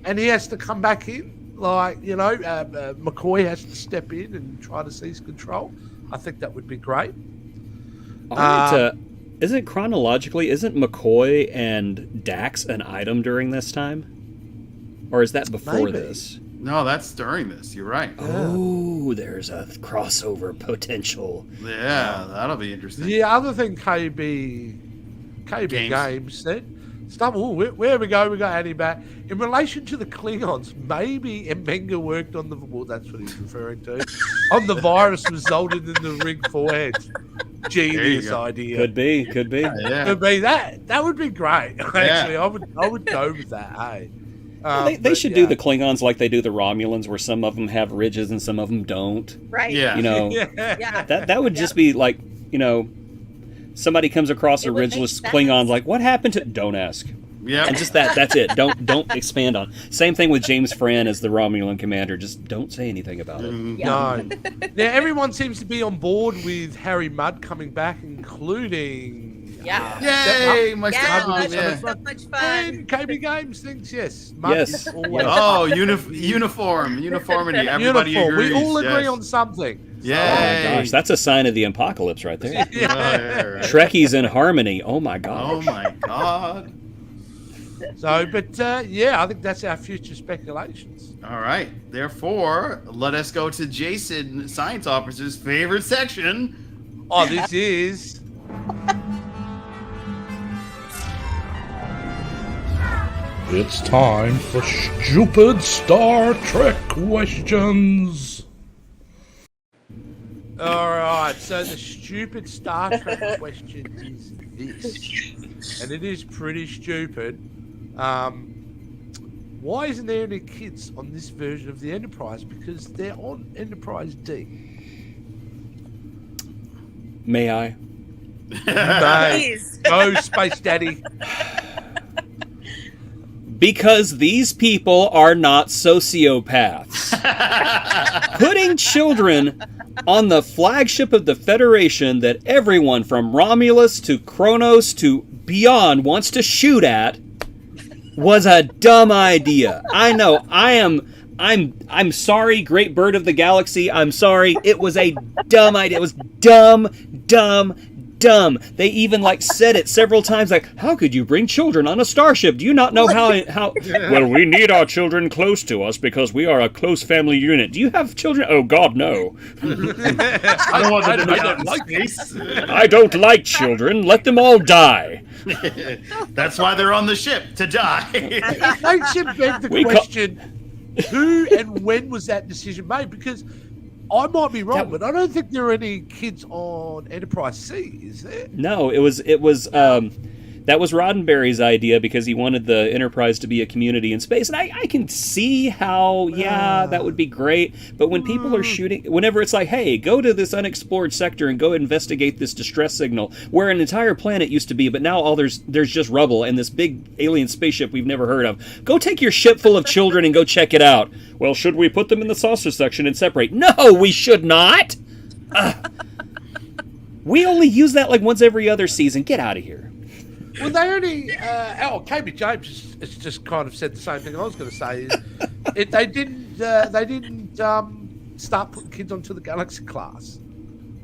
and he has to come back in. Like, you know, McCoy has to step in and try to seize control. I think that would be great. Isn't McCoy and Dax an item during this time? Or is that before this? No, that's during this. You're right. Oh, there's a crossover potential. Yeah, that'll be interesting. The other thing KB Games said, where we go, we got Annie back. In relation to the Klingons, maybe Mbenga worked on that's what he's referring to, on the virus resulted in the ring foreheads. Genius idea. Could be. Could be that. That would be great. Actually, I would go with that. Hey. They should do the Klingons like they do the Romulans, where some of them have ridges and some of them don't. Right. Yeah. You know, that would just be like, you know, somebody comes across a ridgeless Klingon, like, what happened to? Don't ask. Yeah. And just that's it. Don't expand on. Same thing with James Fran as the Romulan commander. Just don't say anything about it. No. Now everyone seems to be on board with Harry Mudd coming back, including. Yay! My that's yeah. so much fun. And KB Games thinks yes. Mudd Yes. is always- Oh, uniformity. Everybody Uniform. agrees. We all agree yes. on something. Yay! Oh my gosh, that's a sign of the apocalypse right there. Right. Trekkies in harmony. Oh my god. Oh my god. So, but I think that's our future speculations. All right. Therefore, let us go to Jason, science officer's favorite section. Oh, this is. It's time for stupid Star Trek questions. All right, so the stupid Star Trek question is this, and it is pretty stupid. Why isn't there any kids on this version of the Enterprise? Because they're on Enterprise D. May I? Please. Go, Space Daddy. Because these people are not sociopaths. Putting children on the flagship of the Federation that everyone from Romulus to Kronos to beyond wants to shoot at was a dumb idea. I know. I'm sorry, Great Bird of the Galaxy. I'm sorry. It was a dumb idea. It was dumb. They even said it several times, like, how could you bring children on a starship? Do you not know how well, we need our children close to us because we are a close family unit. Do you have children? Oh God, no. I don't want them to don't like space. I don't like children. Let them all die. That's why they're on the ship, to die. They should beg the question, who and when was that decision made? Because I might be wrong, but I don't think there are any kids on Enterprise C, is there? No, it was that was Roddenberry's idea because he wanted the Enterprise to be a community in space. And I can see how, that would be great. But when people are shooting, whenever it's like, hey, go to this unexplored sector and go investigate this distress signal where an entire planet used to be, but now all there's just rubble and this big alien spaceship we've never heard of. Go take your ship full of children and go check it out. Well, should we put them in the saucer section and separate? No, we should not. We only use that once every other season. Get out of here. Well, they only. KB James has just kind of said the same thing I was going to say. They didn't start putting kids onto the Galaxy class,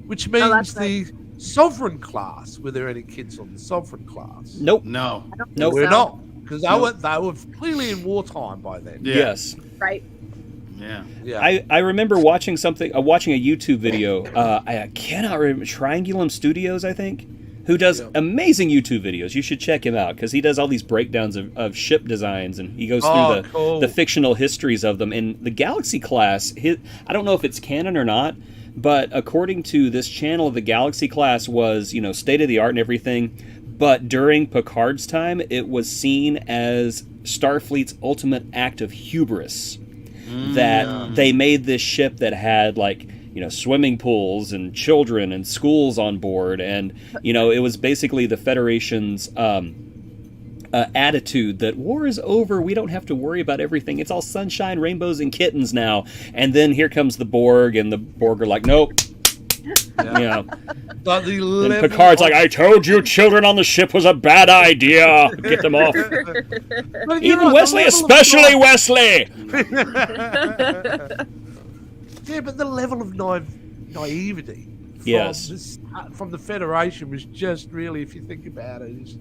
which means the Sovereign class. Were there any kids on the Sovereign class? Nope. No. Nope. We're not, because they were clearly in wartime by then. Yeah. Yes. Right. Yeah. I remember watching a YouTube video. I cannot remember, Triangulum Studios, I think, who does amazing YouTube videos. You should check him out because he does all these breakdowns of ship designs and he goes through the fictional histories of them. And the Galaxy class, I don't know if it's canon or not, but according to this channel, the Galaxy class was, state of the art and everything. But during Picard's time, it was seen as Starfleet's ultimate act of hubris. that they made this ship that had like, you know, swimming pools and children and schools on board, and you know, it was basically the Federation's attitude that war is over, we don't have to worry about everything, it's all sunshine, rainbows, and kittens now. And then here comes the Borg, and the Borg are like, nope. You know, and Picard's like, I told you children on the ship was a bad idea. Get them off. Even Wesley, especially Wesley. Yeah, but the level of naivety from the Federation was just really, if you think about it,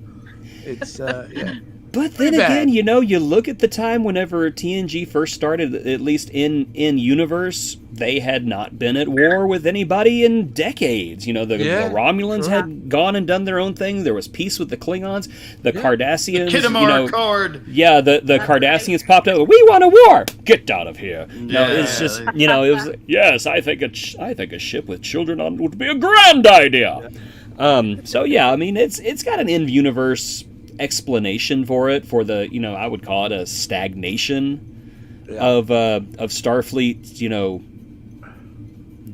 it's yeah. But then again, you know, you look at the time whenever TNG first started, at least in universe, they had not been at war with anybody in decades. You know, the Romulans had gone and done their own thing. There was peace with the Klingons, the Cardassians. The Khitomer Accord. Yeah, the Cardassians popped up. We want a war. Get out of here. No, it's just, you know, it was, yes, I think a ship with children on would be a grand idea. So yeah, I mean, it's got an in-universe explanation for it, for the, you know, I would call it a stagnation of Starfleet's, you know,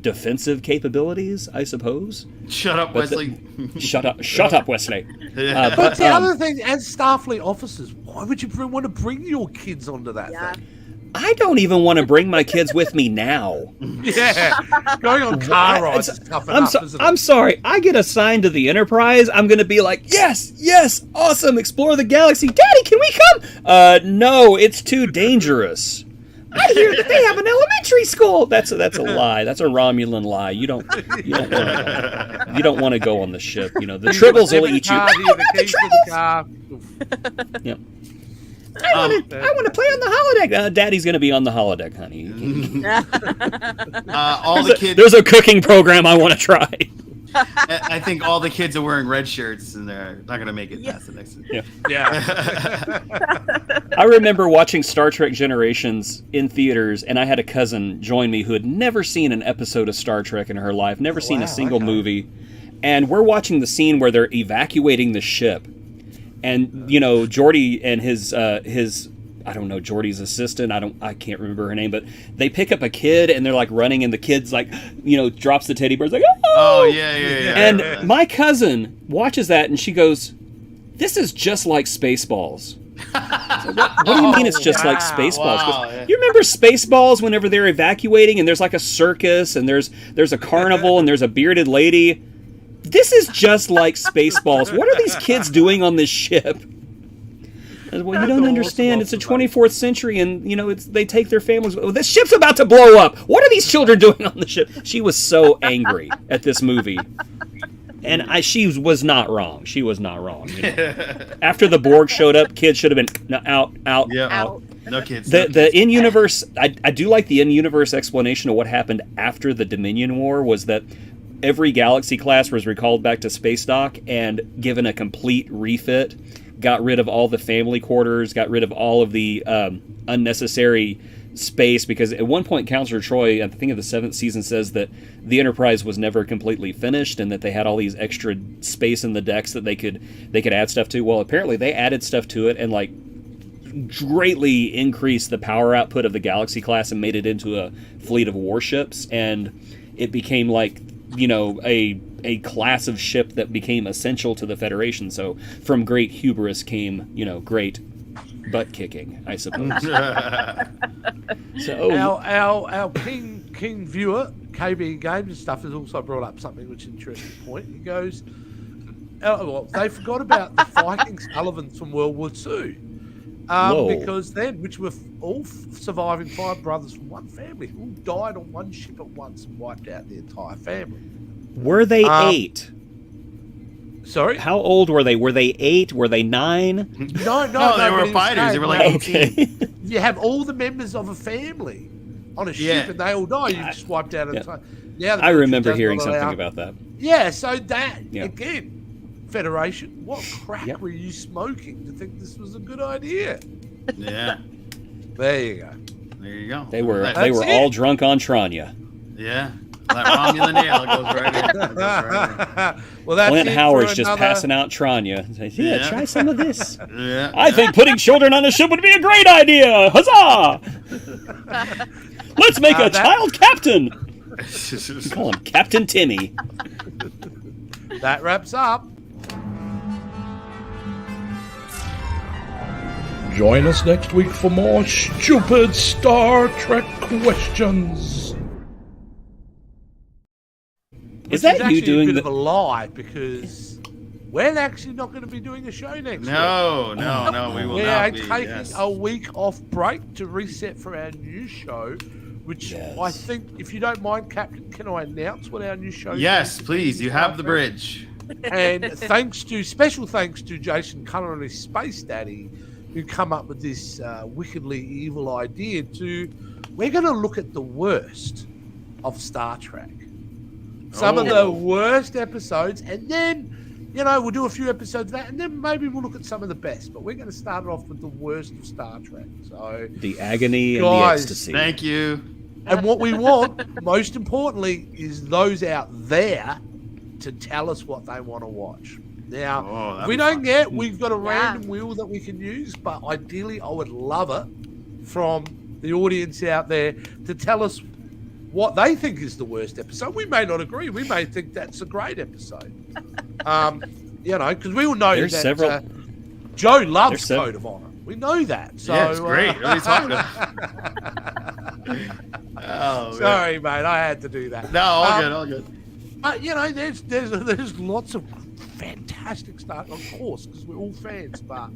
defensive capabilities, I suppose. Shut up, Wesley. Shut up, Wesley. But the other thing, as Starfleet officers, why would you want to bring your kids onto that thing? I don't even want to bring my kids with me now. Yeah, going on car rides is tough enough, isn't it? I'm sorry. I get assigned to the Enterprise. I'm going to be like, yes, awesome, explore the galaxy. Daddy, can we come? No, it's too dangerous. I hear that they have an elementary school. That's a lie. That's a Romulan lie. You don't want to go on the ship. You know, the Tribbles will eat you. The Tribbles. Yep. I want to play on the holodeck. Daddy's going to be on the holodeck, honey. All the kids. There's a cooking program I want to try. I think all the kids are wearing red shirts, and they're not going to make it past the next. Yeah. I remember watching Star Trek Generations in theaters, and I had a cousin join me who had never seen an episode of Star Trek in her life, never seen a single movie, and we're watching the scene where they're evacuating the ship. And, you know, Geordi and his I don't know, Geordi's assistant, I can't remember her name, but they pick up a kid and they're like running, and the kid's like, you know, drops the teddy bear, like, oh yeah. And my cousin watches that and she goes, this is just like Spaceballs. What do you mean it's just like Spaceballs? You remember Spaceballs whenever they're evacuating and there's like a circus and there's a carnival and there's a bearded lady? This is just like Spaceballs. What are these kids doing on this ship? Well, you don't understand. It's the 24th century, and you know they take their families. Oh, this ship's about to blow up. What are these children doing on the ship? She was so angry at this movie, and she was not wrong. She was not wrong. You know? After the Borg showed up, kids should have been out. No kids. The in-universe. I do like the in-universe explanation of what happened after the Dominion War was that every Galaxy class was recalled back to space dock and given a complete refit. Got rid of all the family quarters, got rid of all of the unnecessary space, because at one point Counselor Troy, I think of the 7th season, says that the Enterprise was never completely finished and that they had all these extra space in the decks that they could add stuff to. Well, apparently they added stuff to it and like greatly increased the power output of the Galaxy class and made it into a fleet of warships, and it became like, you know, a class of ship that became essential to the Federation. So from great hubris came, you know, great butt kicking, I suppose. So our keen viewer, KB Games and stuff, has also brought up something which is an interesting point. He goes, well, they forgot about the Viking Sullivans from World War II. Because then, which were all surviving 5 brothers from one family who all died on one ship at once and wiped out the entire family. Were they 8? Sorry? How old were they? Were they 8? Were they 9? No, they were fighters. They were like 18. You have all the members of a family on a ship and they all die. You just wiped out entire. Yeah, I remember hearing something about that. Yeah, so that, again, Federation, what crack were you smoking to think this was a good idea? Yeah. There you go. They were all drunk on Tranya. Yeah. That Romulan ale goes right in. Well, that's Clint Howard's just passing out Tranya. Yeah, try some of this. Yeah. I think putting children on a ship would be a great idea. Huzzah! Let's make a child captain. Call him Captain Timmy. That wraps up. Join us next week for more stupid Star Trek questions. Is that you doing a bit of a lie because we're actually not going to be doing a show next week. No, we will not be. We're taking a week off break to reset for our new show, which I think, if you don't mind, Captain, can I announce what our new show is? Yes, please. You have the bridge. And special thanks to Jason Cullen and his Space Daddy, who come up with this wickedly evil idea we're going to look at the worst of Star Trek. Some of the worst episodes, and then, we'll do a few episodes of that, and then maybe we'll look at some of the best. But we're going to start it off with the worst of Star Trek. So the agony and the ecstasy. Thank you. And what we want, most importantly, is those out there to tell us what they want to watch. Now, if we don't we've got a random wheel that we can use, but ideally I would love it from the audience out there to tell us what they think is the worst episode. We may not agree. We may think that's a great episode. Because we all know that several. Joe loves Code of Honor. We know that. So, yeah, it's great. What are you talking about? Sorry, mate. I had to do that. No, all good. But there's lots of fantastic stuff, of course, because we're all fans. But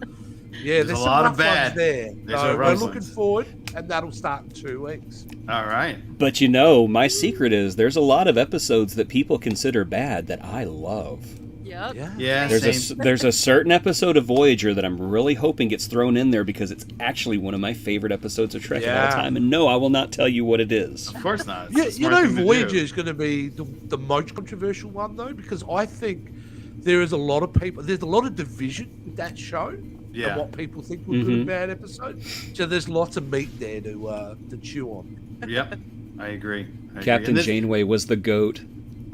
there's a some lot rough of bad. Ones there. So we're looking ones. forward, and that'll start in 2 weeks. All right. But my secret is there's a lot of episodes that people consider bad that I love. Yep. Yeah. There's a certain episode of Voyager that I'm really hoping gets thrown in there because it's actually one of my favorite episodes of Trek of all time. And no, I will not tell you what it is. Of course not. Voyager is going to be the most controversial one, though, because I think there's a lot of division with that show. Yeah. And what people think was a good and bad episode. So there's lots of meat there to chew on. Yep, I agree. Captain Janeway was the GOAT.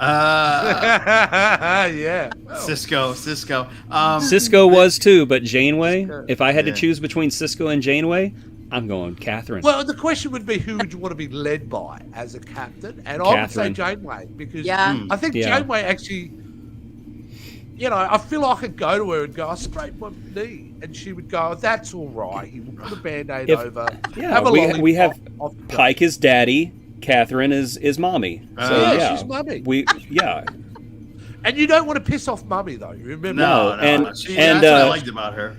Yeah. Cisco. Cisco was too, but Janeway, if I had to choose between Cisco and Janeway, I'm going Catherine. Well, the question would be, who would you want to be led by as a captain? And I would say Janeway, because I think Janeway actually, I feel like I could go to her and go, I scraped my knee. And she would go, that's all right. He would put a Band-Aid over. Yeah, we have Pike is daddy. Catherine is mommy. She's mummy. And you don't want to piss off mummy, though. Remember? No. That's what I liked about her.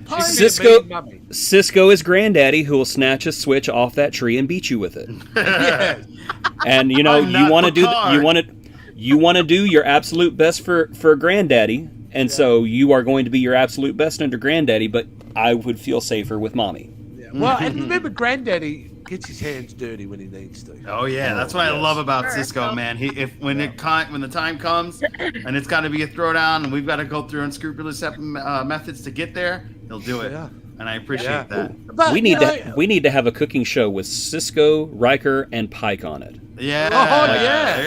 Cisco is granddaddy who will snatch a switch off that tree and beat you with it. Yes. And you want to do your absolute best for granddaddy, and so you are going to be your absolute best under granddaddy. But I would feel safer with mommy. Yeah. Well, and remember, granddaddy gets his hands dirty when he needs to. Oh yeah, that's what I love about Cisco, man. When the time comes and it's got to be a throwdown and we've got to go through unscrupulous methods to get there, he'll do it. Yeah. And I appreciate that. But, we need to have a cooking show with Cisco, Riker, and Pike on it. Yeah. Oh yeah.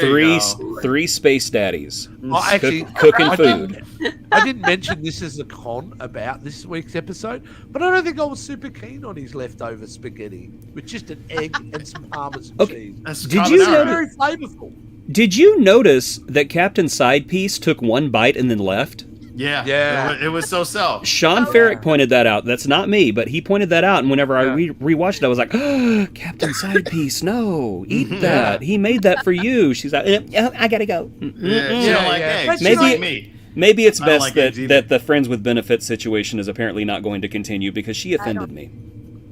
Three space daddies. Actually, cooking food. I didn't mention this as a con about this week's episode, but I don't think I was super keen on his leftover spaghetti with just an egg and some Parmesan cheese. Did you notice? Very flavorful. Did you notice that Captain Sidepiece took one bite and then left? Yeah. It was so. Sean Ferrick pointed that out. That's not me, but he pointed that out. And whenever I rewatched it, I was like, oh, Captain Sidepiece, no, eat that. He made that for you. She's like, I gotta go. Maybe it's best that the friends with benefits situation is apparently not going to continue because she offended me.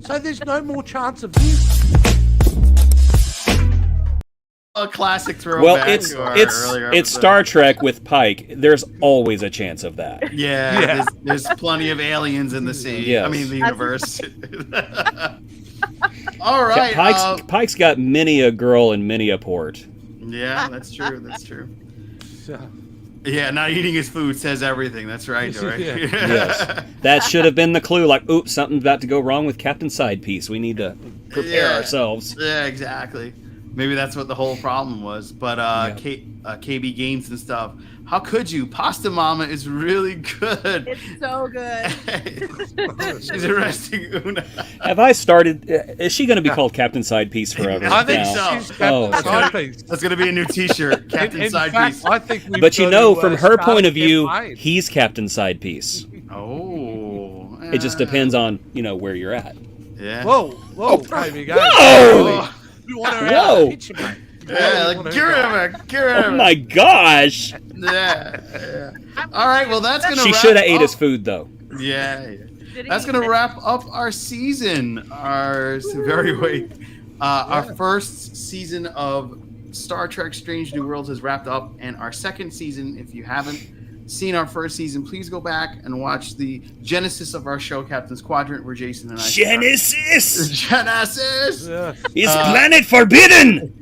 So there's no more chance of this. A classic throwback. Well, it's Star Trek with Pike. There's always a chance of that. Yeah. There's plenty of aliens in the sea. Yes. I mean, the universe. All right. Pike's got many a girl and many a port. Yeah, that's true. Yeah, not eating his food says everything. That's right. Yes. That should have been the clue. Like, oops, something's about to go wrong with Captain Sidepiece. We need to prepare ourselves. Yeah, exactly. Maybe that's what the whole problem was. But KB Games and stuff. How could you? Pasta Mama is really good. It's so good. She's arresting Una. Have I started? Is she going to be called Captain Side Piece forever? I think now? so. Oh, okay. That's going to be a new T-shirt, Captain in Side fact, Piece. I think we've But you got know, to, from her start point of a view, campaign. he's Captain Side Piece. Oh. It just depends on where you're at. Yeah. Whoa, KB Games. Whoa! You want her Whoa! out of the kitchen, mate. Yeah, like, get rid of her. Get rid of her. Oh my gosh! Yeah. All right, well, that's going to She wrap should have ate up. his food, though. Yeah. That's going to wrap up our season. Our first season of Star Trek Strange New Worlds has wrapped up, and our second season, if you haven't seen our first season, please go back and watch the genesis of our show, Captain's Quadrant, where Jason and I Genesis is planet forbidden.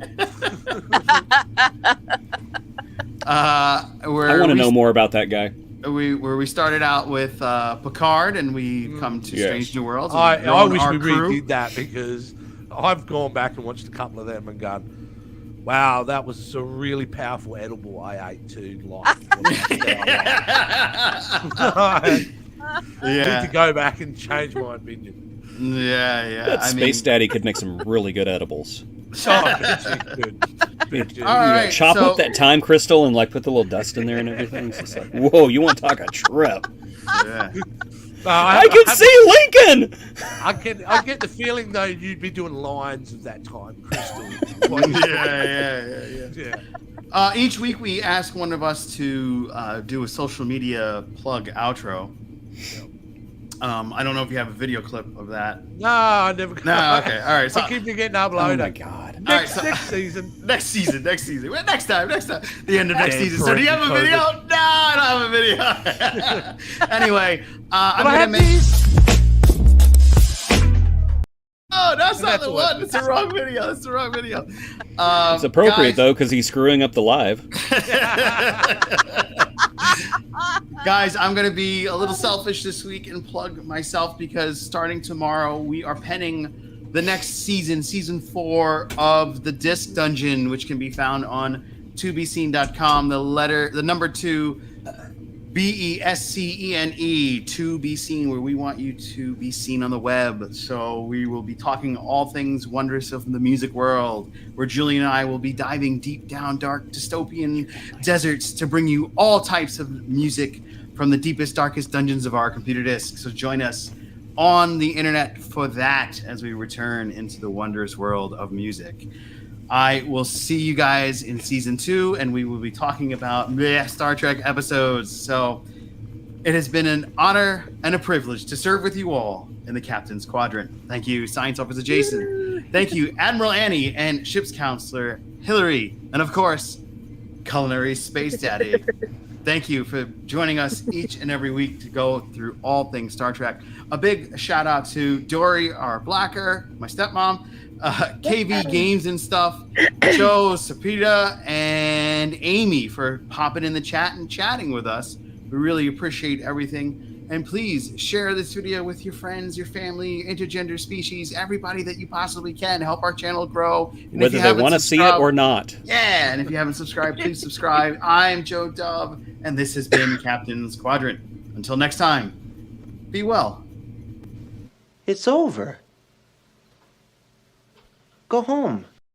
Where I want to know more about that guy. Where we started out with Picard, and we come to Strange New Worlds. I wish we really did that, because I've gone back and watched a couple of them and gone, wow, that was a really powerful edible I ate too. Need to go back and change my opinion. Yeah. That Space Daddy could make some really good edibles. All right, chop up that time crystal and put the little dust in there and everything. It's just like, whoa, you want to talk a trip? Yeah. I can see Lincoln. I get the feeling though you'd be doing lines of that time crystal. Yeah. Each week we ask one of us to do a social media plug outro. I don't know if you have a video clip of that. No, I never. No, okay, all right. So I keep getting uploaded. Oh my god! Next season. Next season. Well, next time. The end of next season. So do you have a video? No, I don't have a video. Anyway, I'm gonna make. Oh, that's not the one. It's the wrong video. It's the wrong video. It's appropriate though, because he's screwing up the live. Guys, I'm going to be a little selfish this week and plug myself, because starting tomorrow, we are penning the next season 4 of the Disc Dungeon, which can be found on tobeseen.com. The number 2, BESCENE, to be seen, where we want you to be seen on the web. So we will be talking all things wondrous of the music world, where Julie and I will be diving deep down dark dystopian deserts to bring you all types of music from the deepest, darkest dungeons of our computer disk. So join us on the internet for that as we return into the wondrous world of music. I will see you guys in season 2, and we will be talking about Star Trek episodes. So it has been an honor and a privilege to serve with you all in the Captain's Quadrant. Thank you, Science Officer Jason. Thank you, Admiral Annie and Ship's Counselor Hillary. And of course, Culinary Space Daddy. Thank you for joining us each and every week to go through all things Star Trek. A big shout out to Dory, our blacker, my stepmom, KV Games and stuff, Joe, Sapita, and Amy for popping in the chat and chatting with us. We really appreciate everything. And please share this video with your friends, your family, intergender species, everybody that you possibly can. Help our channel grow. And whether they want to see it or not. Yeah, and if you haven't subscribed, please subscribe. I'm Joe Dove, and this has been Captain's Quadrant. Until next time, be well. It's over. Go home.